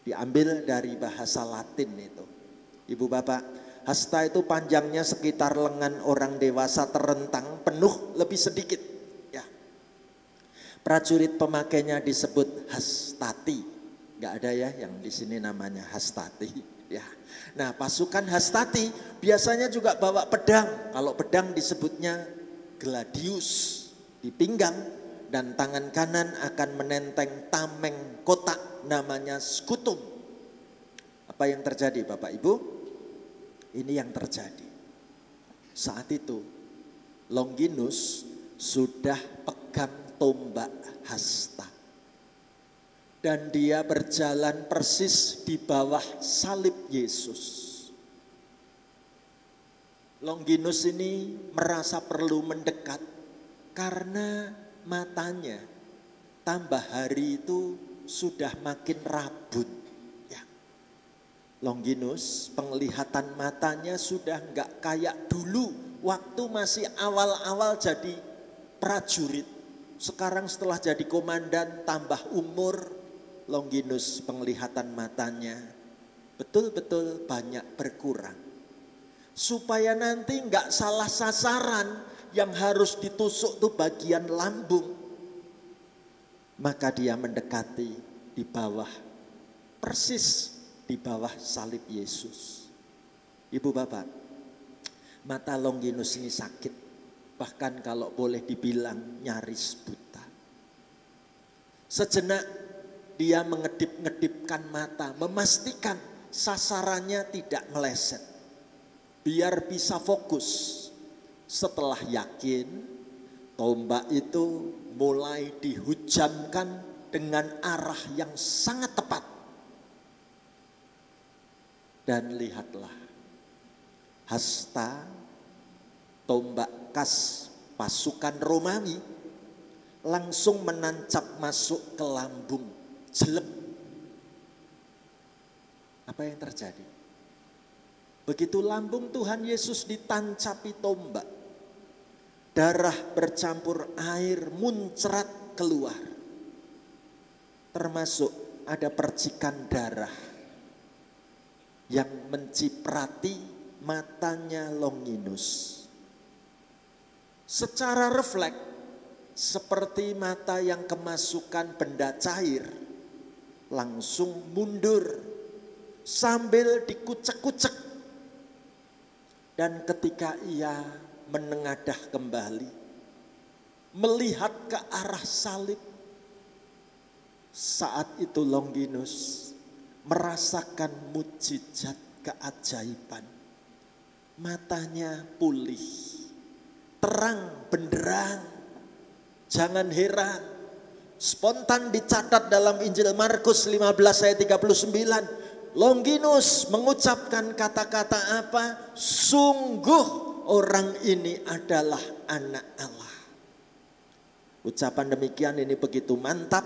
diambil dari bahasa Latin itu. Ibu bapak, hasta itu panjangnya sekitar lengan orang dewasa terentang, penuh lebih sedikit. Ya, prajurit pemakainya disebut hastati. Gak ada ya yang di sini namanya hastati. Ya, nah pasukan hastati biasanya juga bawa pedang. Kalau pedang disebutnya gladius di pinggang, dan tangan kanan akan menenteng tameng kotak namanya skutum. Apa yang terjadi Bapak Ibu? Ini yang terjadi. Saat itu Longinus sudah pegang tombak hasta. Dan dia berjalan persis di bawah salib Yesus. Longinus ini merasa perlu mendekat karena matanya tambah hari itu sudah makin rabun. Ya. Longinus penglihatan matanya sudah enggak kayak dulu waktu masih awal-awal jadi prajurit. Sekarang setelah jadi komandan tambah umur, Longinus penglihatan matanya betul-betul banyak berkurang. Supaya nanti enggak salah sasaran, yang harus ditusuk tuh bagian lambung. Maka dia mendekati di bawah, persis di bawah salib Yesus. Ibu bapak, mata Longinus ini sakit. Bahkan kalau boleh dibilang nyaris buta. Sejenak dia mengedip-ngedipkan mata, memastikan sasarannya tidak meleset. Biar bisa fokus. Setelah yakin, tombak itu mulai dihujamkan dengan arah yang sangat tepat. Dan lihatlah, hasta, tombak khas pasukan Romawi, langsung menancap masuk ke lambung, jelek. Apa yang terjadi? Begitu lambung Tuhan Yesus ditancapi tombak, darah bercampur air muncrat keluar. Termasuk ada percikan darah yang menciprati matanya Longinus. Secara refleks, seperti mata yang kemasukan benda cair, langsung mundur sambil dikucek-kucek. Dan ketika ia menengadah kembali, melihat ke arah salib, saat itu Longinus merasakan mukjizat keajaiban. Matanya pulih, terang benderang. Jangan heran, spontan dicatat dalam Injil Markus 15 ayat 39. Longinus mengucapkan kata-kata apa? Sungguh orang ini adalah anak Allah. Ucapan demikian ini begitu mantap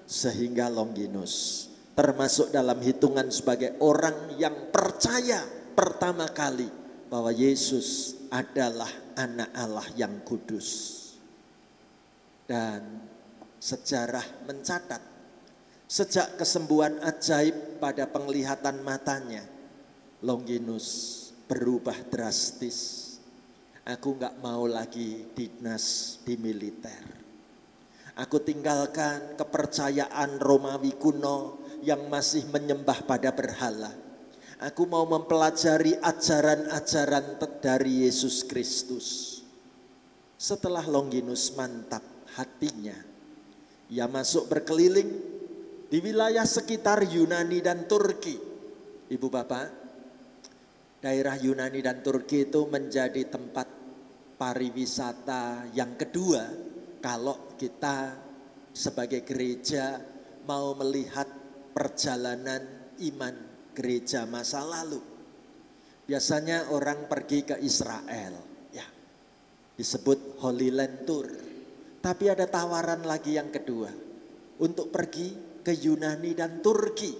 sehingga Longinus termasuk dalam hitungan sebagai orang yang percaya pertama kali bahwa Yesus adalah anak Allah yang kudus. Dan sejarah mencatat, sejak kesembuhan ajaib pada penglihatan matanya, Longinus berubah drastis. Aku gak mau lagi dinas di militer. Aku tinggalkan kepercayaan Romawi kuno yang masih menyembah pada berhala. Aku mau mempelajari ajaran-ajaran dari Yesus Kristus. Setelah Longinus mantap hatinya, ia masuk berkeliling di wilayah sekitar Yunani dan Turki. Ibu bapak, daerah Yunani dan Turki itu menjadi tempat pariwisata yang kedua kalau kita sebagai gereja mau melihat perjalanan iman gereja masa lalu. Biasanya orang pergi ke Israel, ya, disebut Holy Land Tour. Tapi ada tawaran lagi yang kedua, untuk pergi ke Yunani dan Turki,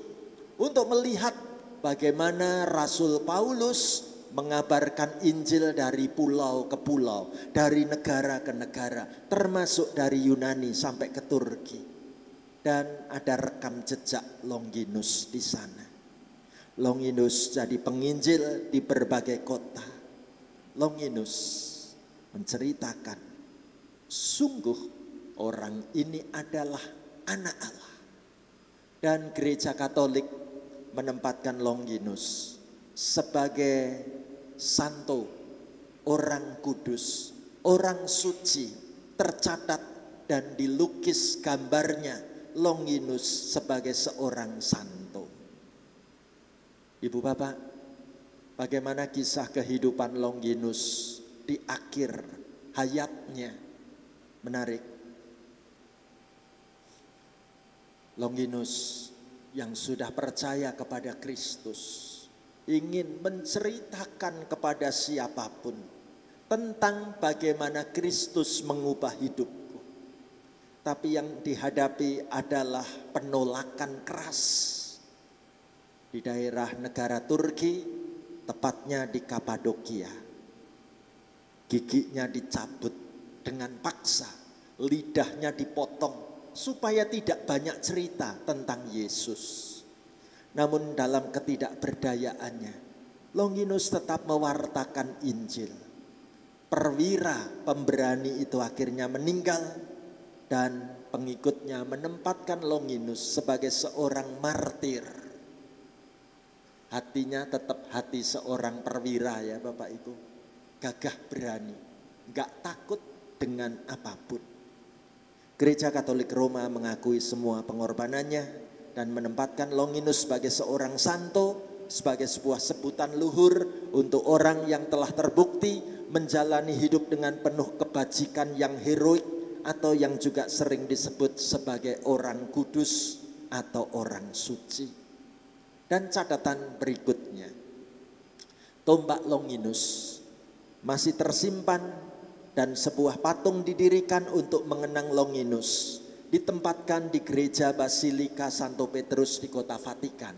untuk melihat bagaimana Rasul Paulus mengabarkan Injil dari pulau ke pulau, dari negara ke negara, termasuk dari Yunani sampai ke Turki. Dan ada rekam jejak Longinus di sana. Longinus jadi penginjil di berbagai kota. Longinus menceritakan, sungguh orang ini adalah anak Allah. Dan gereja Katolik menempatkan Longinus sebagai santo, orang kudus, orang suci, tercatat dan dilukis gambarnya Longinus sebagai seorang santo. Ibu bapak, bagaimana kisah kehidupan Longinus di akhir hayatnya? Menarik. Longinus yang sudah percaya kepada Kristus ingin menceritakan kepada siapapun tentang bagaimana Kristus mengubah hidupku. Tapi yang dihadapi adalah penolakan keras. Di daerah negara Turki, tepatnya di Kapadokia. Giginya dicabut dengan paksa, lidahnya dipotong supaya tidak banyak cerita tentang Yesus. Namun dalam ketidakberdayaannya, Longinus tetap mewartakan Injil. Perwira pemberani itu akhirnya meninggal dan pengikutnya menempatkan Longinus sebagai seorang martir. Hatinya tetap hati seorang perwira ya Bapak Ibu. Gagah berani, gak takut dengan apapun. Gereja Katolik Roma mengakui semua pengorbanannya dan menempatkan Longinus sebagai seorang santo, sebagai sebuah sebutan luhur untuk orang yang telah terbukti menjalani hidup dengan penuh kebajikan yang heroik atau yang juga sering disebut sebagai orang kudus atau orang suci. Dan catatan berikutnya, tombak Longinus masih tersimpan dan sebuah patung didirikan untuk mengenang Longinus, ditempatkan di gereja Basilika Santo Petrus di kota Vatikan.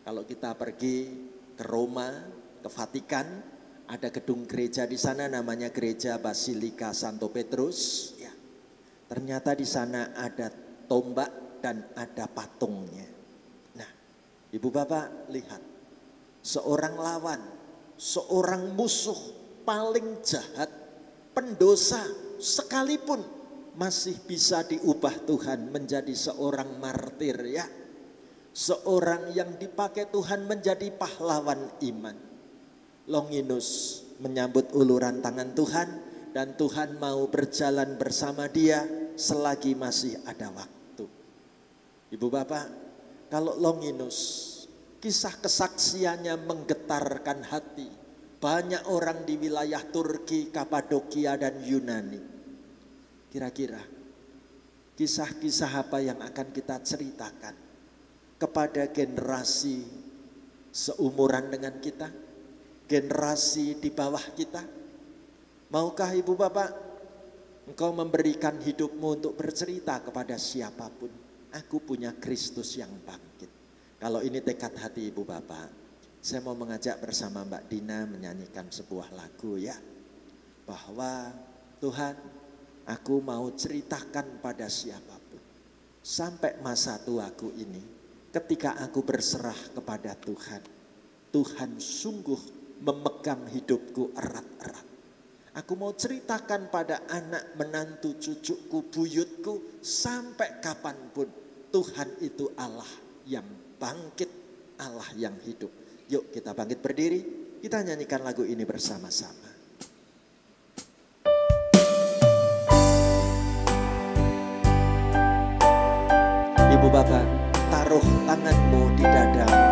Kalau kita pergi ke Roma, ke Vatikan, ada gedung gereja di sana namanya gereja Basilika Santo Petrus. Ya, ternyata di sana ada tombak dan ada patungnya. Nah, Ibu Bapak lihat, seorang lawan, seorang musuh paling jahat, pendosa sekalipun masih bisa diubah Tuhan menjadi seorang martir ya. Seorang yang dipakai Tuhan menjadi pahlawan iman. Longinus menyambut uluran tangan Tuhan dan Tuhan mau berjalan bersama dia selagi masih ada waktu. Ibu Bapak, kalau Longinus kisah kesaksiannya menggetarkan hati banyak orang di wilayah Turki, Kapadokia dan Yunani. Kira-kira kisah-kisah apa yang akan kita ceritakan kepada generasi seumuran dengan kita, generasi di bawah kita? Maukah Ibu Bapak engkau memberikan hidupmu untuk bercerita kepada siapapun? Aku punya Kristus yang bangkit. Kalau ini tekad hati Ibu Bapak, saya mau mengajak bersama Mbak Dina menyanyikan sebuah lagu ya. Bahwa Tuhan, Aku mau ceritakan pada siapapun. Sampai masa tuaku ini, ketika aku berserah kepada Tuhan, Tuhan sungguh memegang hidupku erat-erat. Aku mau ceritakan pada anak, menantu, cucuku, buyutku, sampai kapanpun Tuhan itu Allah yang bangkit, Allah yang hidup. Yuk kita bangkit berdiri, kita nyanyikan lagu ini bersama-sama. Ibu bapak, taruh tanganmu di dadamu.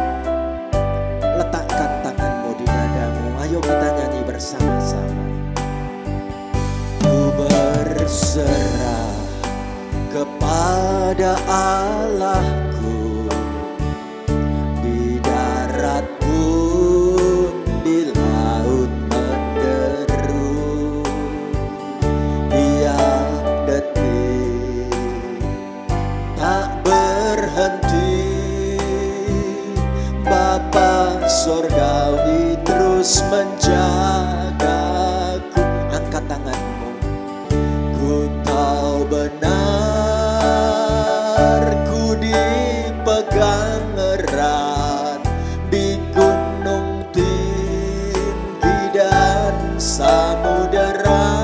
Letakkan tanganmu di dadamu. Ayo kita nyanyi bersama-sama. Ku berserah kepada Allahku, di darat pun, di laut menderu, tiap detik tak berhenti. Bapa Sorgawi terus menjagaku. Angkat tanganmu. Ku tahu benar, ku dipegang erat di gunung tinggi dan samudera,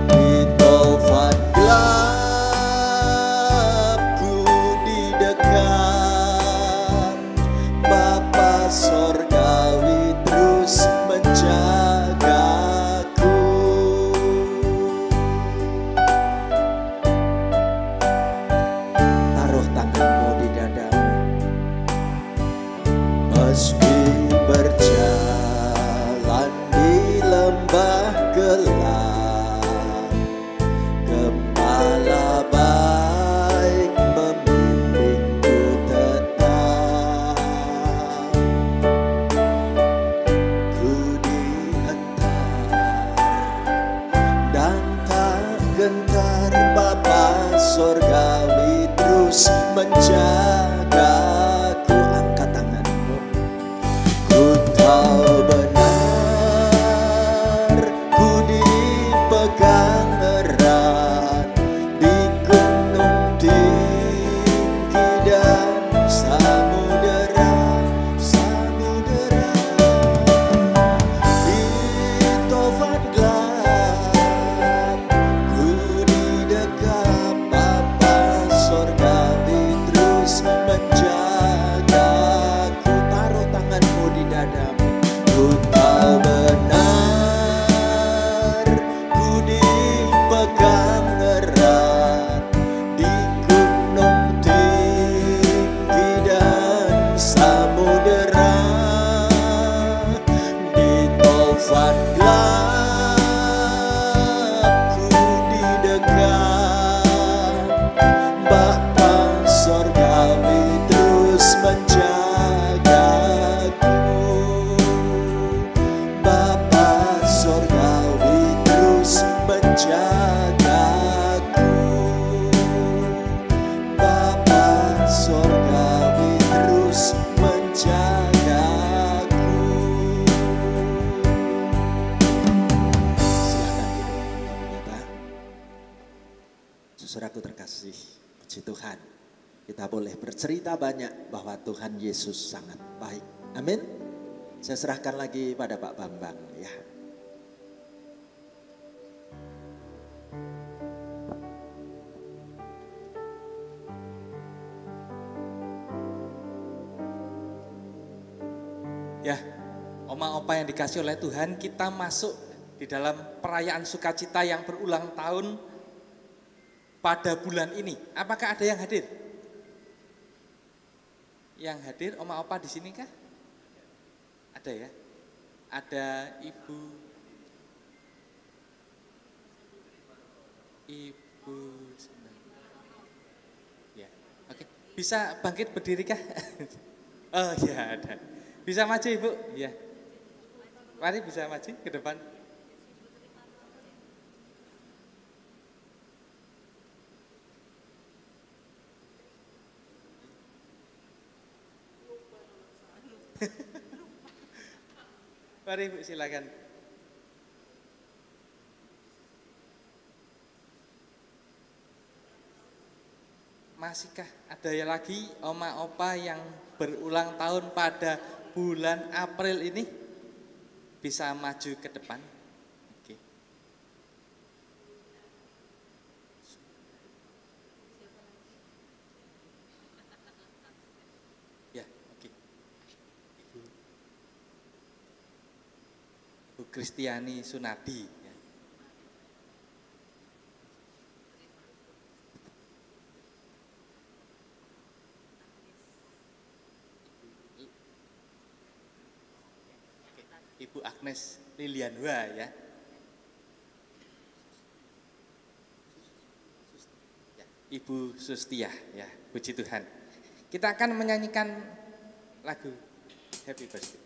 di taufan gelap ku didekat. Bapa Sorgawi terus menjagaku. Taruh tanganmu di dadamu. Meski berjalan di lembah gelap, Gembala baik membimbingku tetap. Ku dihantar dan tak gentar. Bapa Sorgawi terus menjagaku. Angkat tanganmu. Ku tahu benar, ku dipegang erat di gunung tinggi dan samudera, samudera, di taufan gelap ku didekat. Bapa Sorgawi terus menjagaku. Taruh tanganmu di dadamu. Ku tahu benar, ku dipegang erat di gunung tinggi dan samudera, di taufan gelap ku didekat. Bapa Sorgawi terus menjagaku. Bapa Sorgawi terus menjagaku. Bapa Sorgawi terus menjagaku. Silakan duduk, Bapak. Saudaraku terkasih, puji Tuhan, kita boleh bercerita banyak bahwa Tuhan Yesus sangat baik. Amin. Saya serahkan lagi pada Pak Bambang ya. Ya, oma opa yang dikasih oleh Tuhan, kita masuk di dalam perayaan sukacita yang berulang tahun pada bulan ini. Apakah ada yang hadir? Yang hadir oma opa di sini kah? Ada ya? Ada ibu ya, oke. Bisa bangkit berdiri kah? Oh ya ada. Bisa maju ibu? Ya. Mari bisa maju ke depan. Mari ibu silakan. masihkah ada ya lagi oma opa yang berulang tahun pada bulan April ini? Bisa maju ke depan. Oke. Ya, oke. Ibu Kristiani Sunadi. Ya. Ibu Agnes Lilianwa ya. Ibu Sustia ya, puji Tuhan. Kita akan menyanyikan lagu Happy Birthday.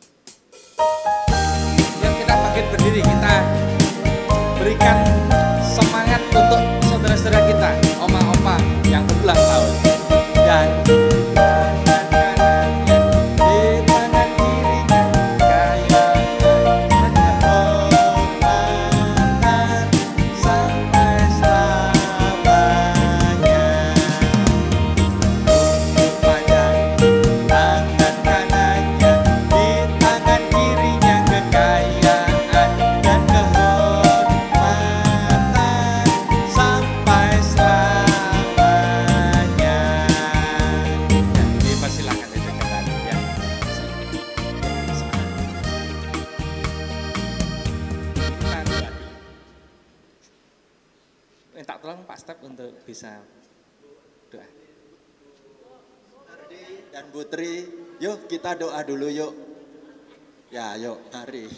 Yuk kita bangkit berdiri, kita berikan semangat untuk saudara-saudara kita, oma-oma yang berulang tahun. Dan minta tolong Pak Step untuk bisa doa. Ardi dan Putri, yuk kita doa dulu yuk. Ya yuk, mari.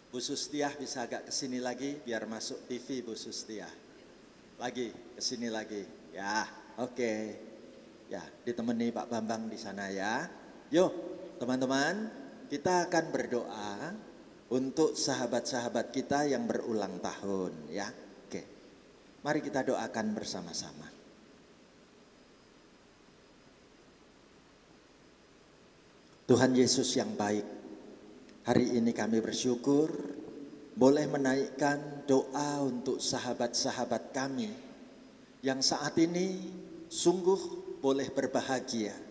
Bu Sustiah bisa agak kesini lagi biar masuk TV Bu Sustiah. Lagi, kesini lagi. Ya, oke. Ya, ditemani Pak Bambang di sana ya. Yuk, teman-teman. Kita akan berdoa untuk sahabat-sahabat kita yang berulang tahun ya. Oke. Mari kita doakan bersama-sama. Tuhan Yesus yang baik, hari ini kami bersyukur boleh menaikkan doa untuk sahabat-sahabat kami yang saat ini sungguh boleh berbahagia.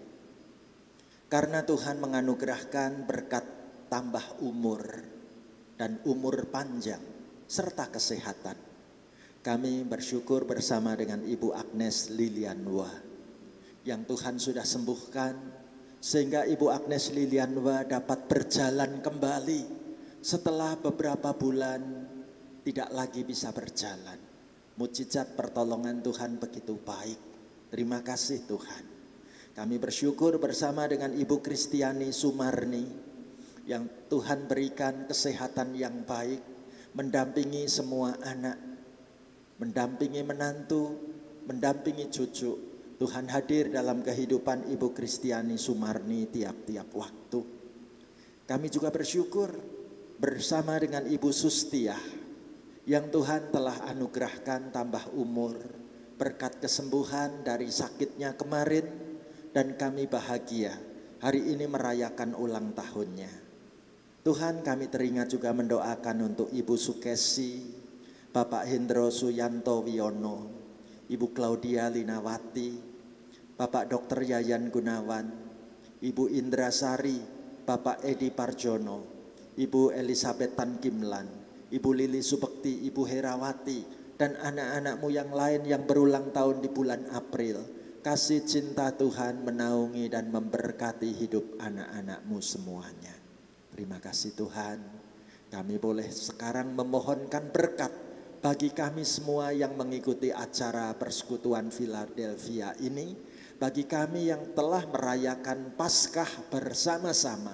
Karena Tuhan menganugerahkan berkat tambah umur dan umur panjang serta kesehatan. Kami bersyukur bersama dengan Ibu Agnes Lilianwa yang Tuhan sudah sembuhkan sehingga Ibu Agnes Lilianwa dapat berjalan kembali setelah beberapa bulan tidak lagi bisa berjalan. Mujizat pertolongan Tuhan begitu baik. Terima kasih Tuhan. Kami bersyukur bersama dengan Ibu Kristiani Sumarni yang Tuhan berikan kesehatan yang baik, mendampingi semua anak, mendampingi menantu, mendampingi cucu. Tuhan hadir dalam kehidupan Ibu Kristiani Sumarni tiap-tiap waktu. Kami juga bersyukur bersama dengan Ibu Sustiah yang Tuhan telah anugerahkan tambah umur, berkat kesembuhan dari sakitnya kemarin. Dan kami bahagia hari ini merayakan ulang tahunnya. Tuhan, kami teringat juga mendoakan untuk Ibu Sukesi, Bapak Hendro Suyanto Wiono, Ibu Claudia Linawati, Bapak Dr. Yayan Gunawan, Ibu Indra Sari, Bapak Edi Parjono, Ibu Elizabeth Tan Kimlan, Ibu Lili Subekti, Ibu Herawati, dan anak-anakmu yang lain yang berulang tahun di bulan April. Kasih cinta Tuhan menaungi dan memberkati hidup anak-anakmu semuanya. Terima kasih Tuhan. Kami boleh sekarang memohonkan berkat bagi kami semua yang mengikuti acara Persekutuan Philadelphia ini. Bagi kami yang telah merayakan Paskah bersama-sama.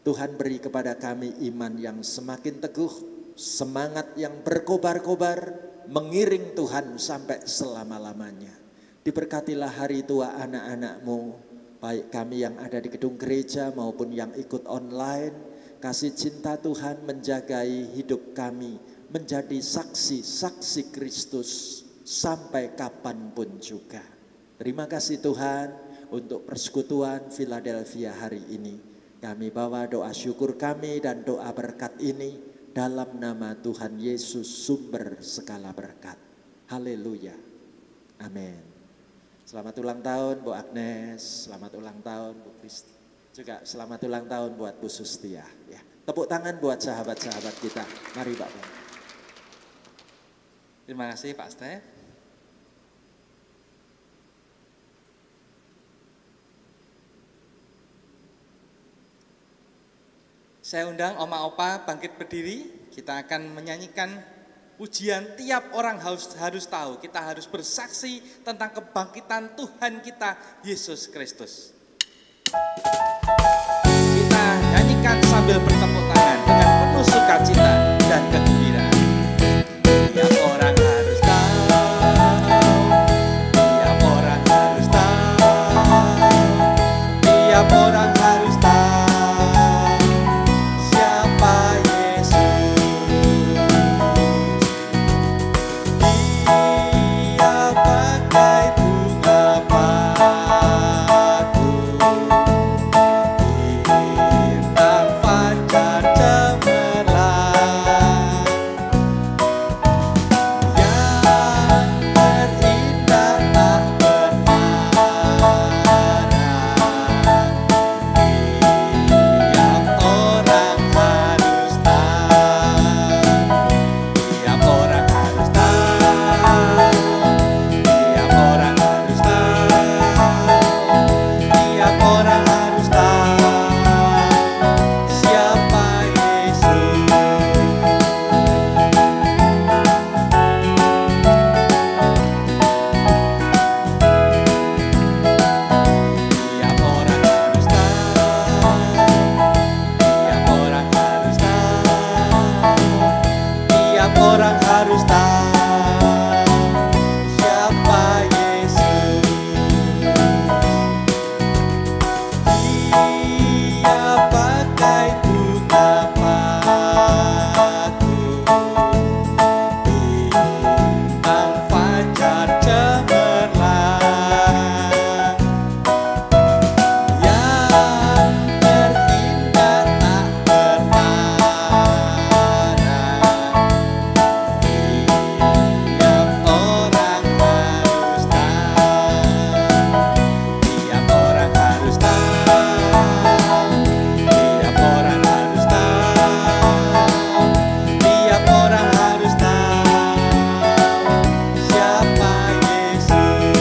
Tuhan beri kepada kami iman yang semakin teguh, semangat yang berkobar-kobar, mengiring Tuhan sampai selama-lamanya. Diberkatilah hari tua anak-anakmu, baik kami yang ada di gedung gereja maupun yang ikut online. Kasih cinta Tuhan menjagai hidup kami, menjadi saksi-saksi Kristus sampai kapanpun juga. Terima kasih Tuhan untuk persekutuan Philadelphia hari ini. Kami bawa doa syukur kami dan doa berkat ini dalam nama Tuhan Yesus sumber segala berkat. Haleluya. Amin. Selamat ulang tahun Bu Agnes, selamat ulang tahun Bu Kristi. Juga selamat ulang tahun buat Bu Sustia. Ya, tepuk tangan buat sahabat-sahabat kita. Mari Bapak. Terima kasih Pak Stef. Saya undang Oma Opa bangkit berdiri. Kita akan menyanyikan pujian tiap orang harus tahu. Kita harus bersaksi tentang kebangkitan Tuhan kita Yesus Kristus. Kita nyanyikan sambil bertepuk tangan dengan penuh sukacita dan kegembiraan. Tiap orang harus tahu, tiap orang harus tahu, tiap orang harus tahu siapa Yesus. Dia bagai bunga batu, bintang fajar cemerlang, yang terindah tak berpandang. Tiap orang harus tahu, tiap orang harus tahu, tiap orang harus tahu, tiap orang harus tahu siapa Yesus. Tiap orang harus tahu, tiap orang harus tahu, tiap orang harus tahu siapa Yesus. Dia bagai bunga batu, bintang fajar cemerlang, yang terindah tak berpandang. Tiap orang harus tahu, tiap orang harus tahu, tiap orang harus tahu, tiap orang harus tahu siapa Yesus.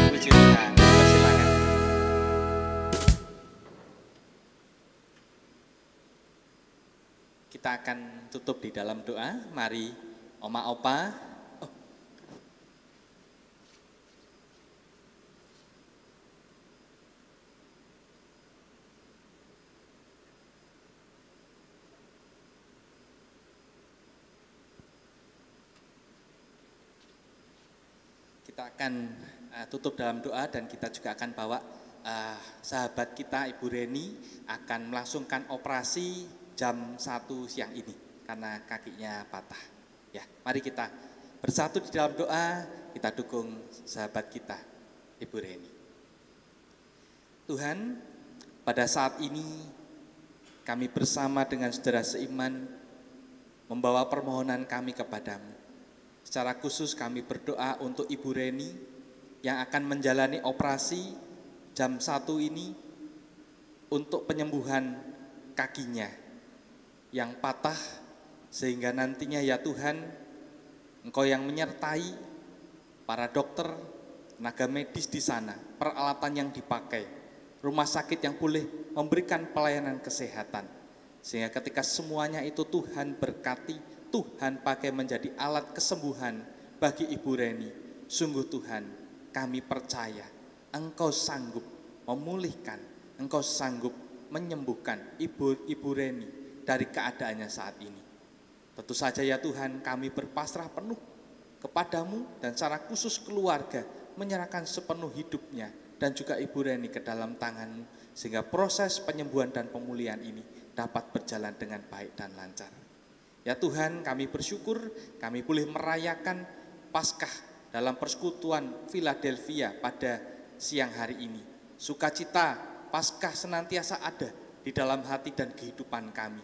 Puji Tuhan, persilakan. Kita akan tutup di dalam doa. Mari Oma Opa. Kita akan tutup dalam doa dan kita juga akan bawa sahabat kita Ibu Reni akan melangsungkan operasi jam 1 siang ini karena kakinya patah. Ya, mari kita bersatu di dalam doa, kita dukung sahabat kita Ibu Reni. Tuhan, pada saat ini kami bersama dengan saudara seiman membawa permohonan kami kepadamu. Secara khusus kami berdoa untuk Ibu Reni yang akan menjalani operasi jam 1 ini untuk penyembuhan kakinya yang patah, sehingga nantinya ya Tuhan, Engkau yang menyertai para dokter, tenaga medis di sana, peralatan yang dipakai, rumah sakit yang boleh memberikan pelayanan kesehatan, sehingga ketika semuanya itu Tuhan berkati, Tuhan pakai menjadi alat kesembuhan bagi Ibu Reni. Sungguh Tuhan, kami percaya Engkau sanggup memulihkan, Engkau sanggup menyembuhkan Ibu Reni dari keadaannya saat ini. Tentu saja ya Tuhan, kami berpasrah penuh kepadamu dan secara khusus keluarga menyerahkan sepenuh hidupnya dan juga Ibu Reni ke dalam tangan-Mu, sehingga proses penyembuhan dan pemulihan ini dapat berjalan dengan baik dan lancar. Ya Tuhan, kami bersyukur kami boleh merayakan Paskah dalam persekutuan Philadelphia pada siang hari ini. Sukacita Paskah senantiasa ada di dalam hati dan kehidupan kami.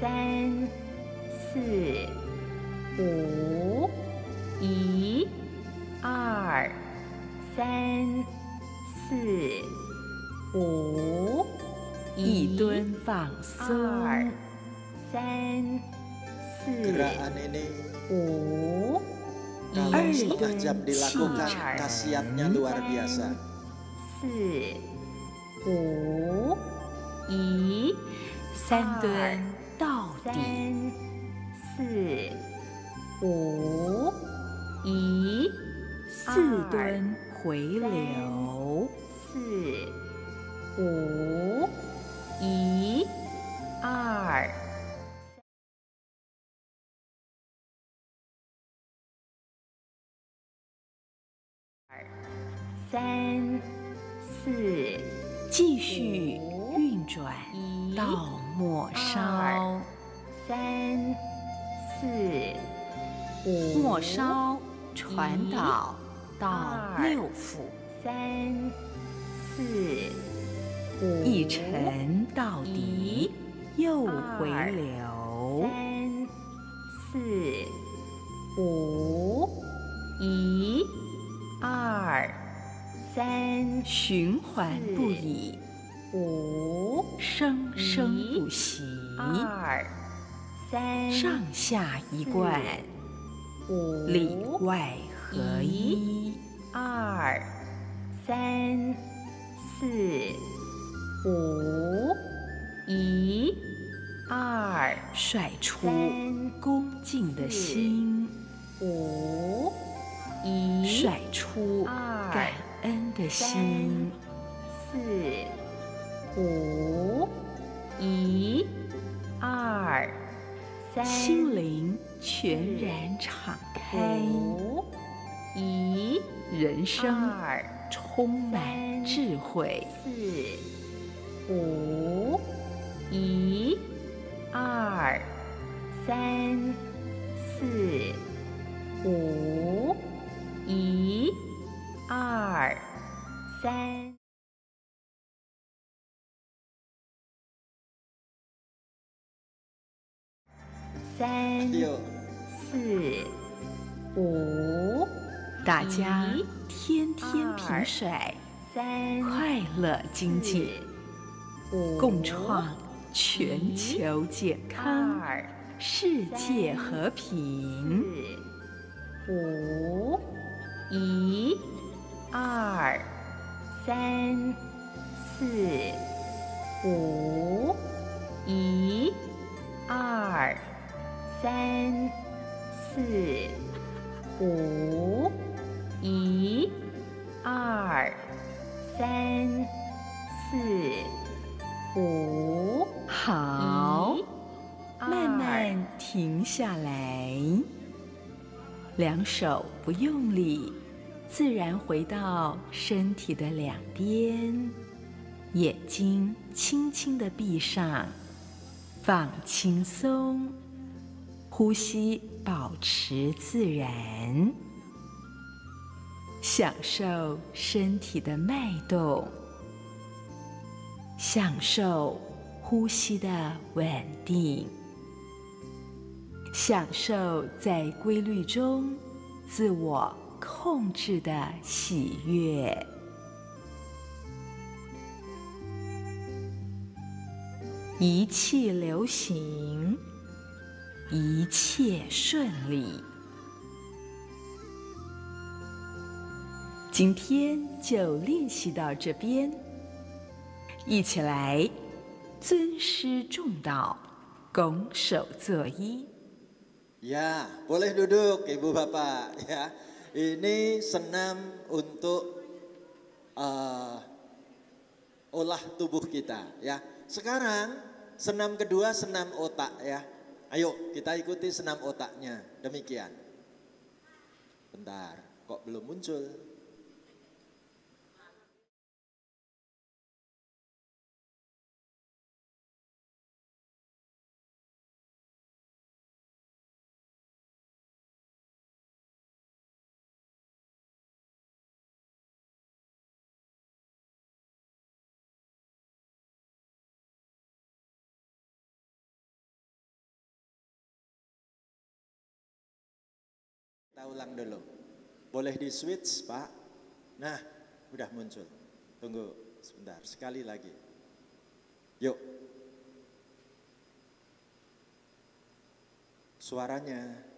3、4、5、1、2、3、4、5、一蹲放松，2、3、Gerakan 4、ini 5、 kalau 二 setengah 蹲 jam 气 dilakukan 喘， khasiatnya luar biasa. 4、5、1、3蹲到底，3、4、5、1、4蹲回流，4、5、1、2。3、4，继续运转到末梢。3、4、5，末梢传导到六腑。3、4、5，一沉到底，又回流。3、4、5、1、2、3，循环不已，5，生生不息，2、3，上下一贯，5，里外合一，2、3、4、5、1、2，甩出恭敬的心，5、1，甩出感恩的心，4、5、1、2、3，心灵全然敞开，5、1，人生充满智慧，4、5、1、2、3、4、5、1、2、3。3、4、5，大家天天平甩，快乐精进，共创全球健康，世界和平。5、1、2、3、4、5、1、2、3、4、5、1、2、3、4、5。好，慢慢停下来，两手不用力，自然回到身体的两边，眼睛轻轻地闭上，放轻松，呼吸保持自然，享受身体的脉动，享受呼吸的稳定，享受在规律中自我控制的喜悦。一气流行，一切顺利。今天就练习到这边，一起来尊师重道，拱手作揖。Ya, boleh duduk Ibu Bapak ya. Ini senam untuk olah tubuh kita ya. Sekarang senam kedua senam otak ya. Ayo kita ikuti senam otaknya. Demikian. Bentar, kok belum muncul? Kita ulang dulu. Boleh di switch Pak? Nah, udah muncul. Tunggu sebentar, sekali lagi. Yuk. Suaranya.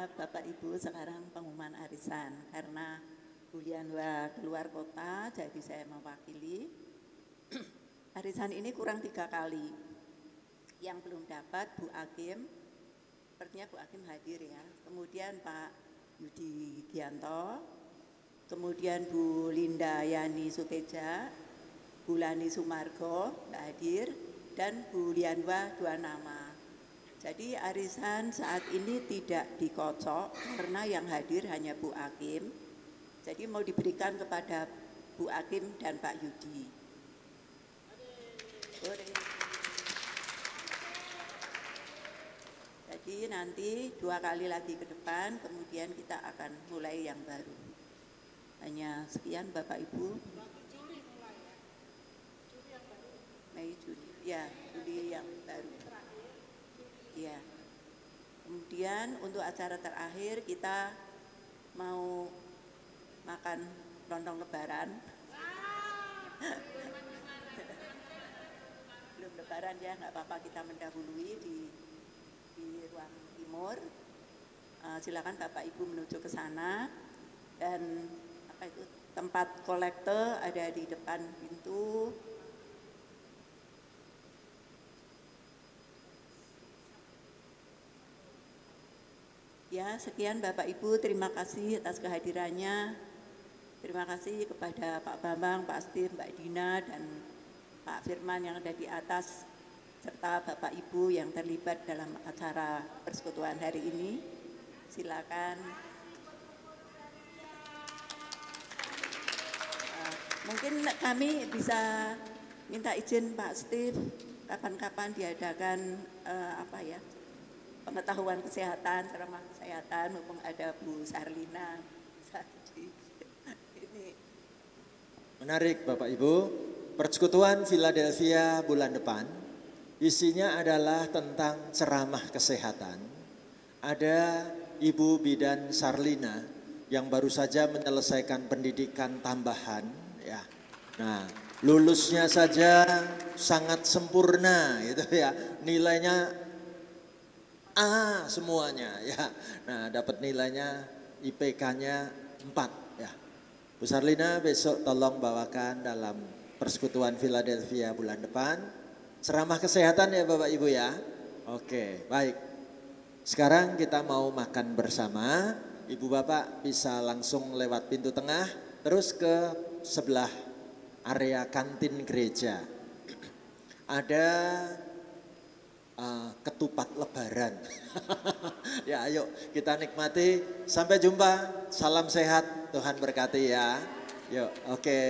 Selamat Bapak Ibu, sekarang pengumuman arisan. Karena Bu Lianwa keluar kota, jadi saya mewakili. Arisan ini kurang 3 kali. Yang belum dapat Bu Hakim, sepertinya Bu Hakim hadir ya. Kemudian Pak Yudi Gianto, kemudian Bu Linda Yani Suteja, Bu Lani Sumargo, nggak hadir, dan Bu Lianwa 2 nama. Jadi arisan saat ini tidak dikocok karena yang hadir hanya Bu Hakim. Jadi mau diberikan kepada Bu Hakim dan Pak Yudi. Jadi nanti 2 kali lagi ke depan, kemudian kita akan mulai yang baru. Hanya sekian Bapak Ibu. Mei Juni, ya Juli yang baru. Ya. Kemudian untuk acara terakhir kita mau makan lontong lebaran. Belum lebaran ya, nggak apa-apa, kita mendahului di ruang timur. Silakan Bapak Ibu menuju ke sana, dan tempat kolektor ada di depan pintu. Ya, sekian Bapak Ibu, terima kasih atas kehadirannya. Terima kasih kepada Pak Bambang, Pak Steve, Mbak Dina, dan Pak Firman yang ada di atas, serta Bapak Ibu yang terlibat dalam acara persekutuan hari ini. Silakan. Mungkin kami bisa minta izin Pak Steve, kapan-kapan diadakan pengetahuan kesehatan, ceramah kesehatan, mumpung ada Bu Sarlina. Ini. Menarik Bapak Ibu, persekutuan Philadelphia bulan depan isinya adalah tentang ceramah kesehatan. Ada Ibu Bidan Sarlina yang baru saja menyelesaikan pendidikan tambahan, ya. Nah, lulusnya saja sangat sempurna gitu ya. Nilainya A semuanya ya. Nah, dapat nilainya IPK-nya 4 ya. Bu Sarlina besok tolong bawakan dalam persekutuan Philadelphia bulan depan ceramah kesehatan ya Bapak Ibu ya. Oke, baik. Sekarang kita mau makan bersama. Ibu Bapak bisa langsung lewat pintu tengah terus ke sebelah area kantin gereja. Ada ketupat lebaran. Ya, ayo kita nikmati. Sampai jumpa. Salam sehat. Tuhan berkati ya. Yuk, oke.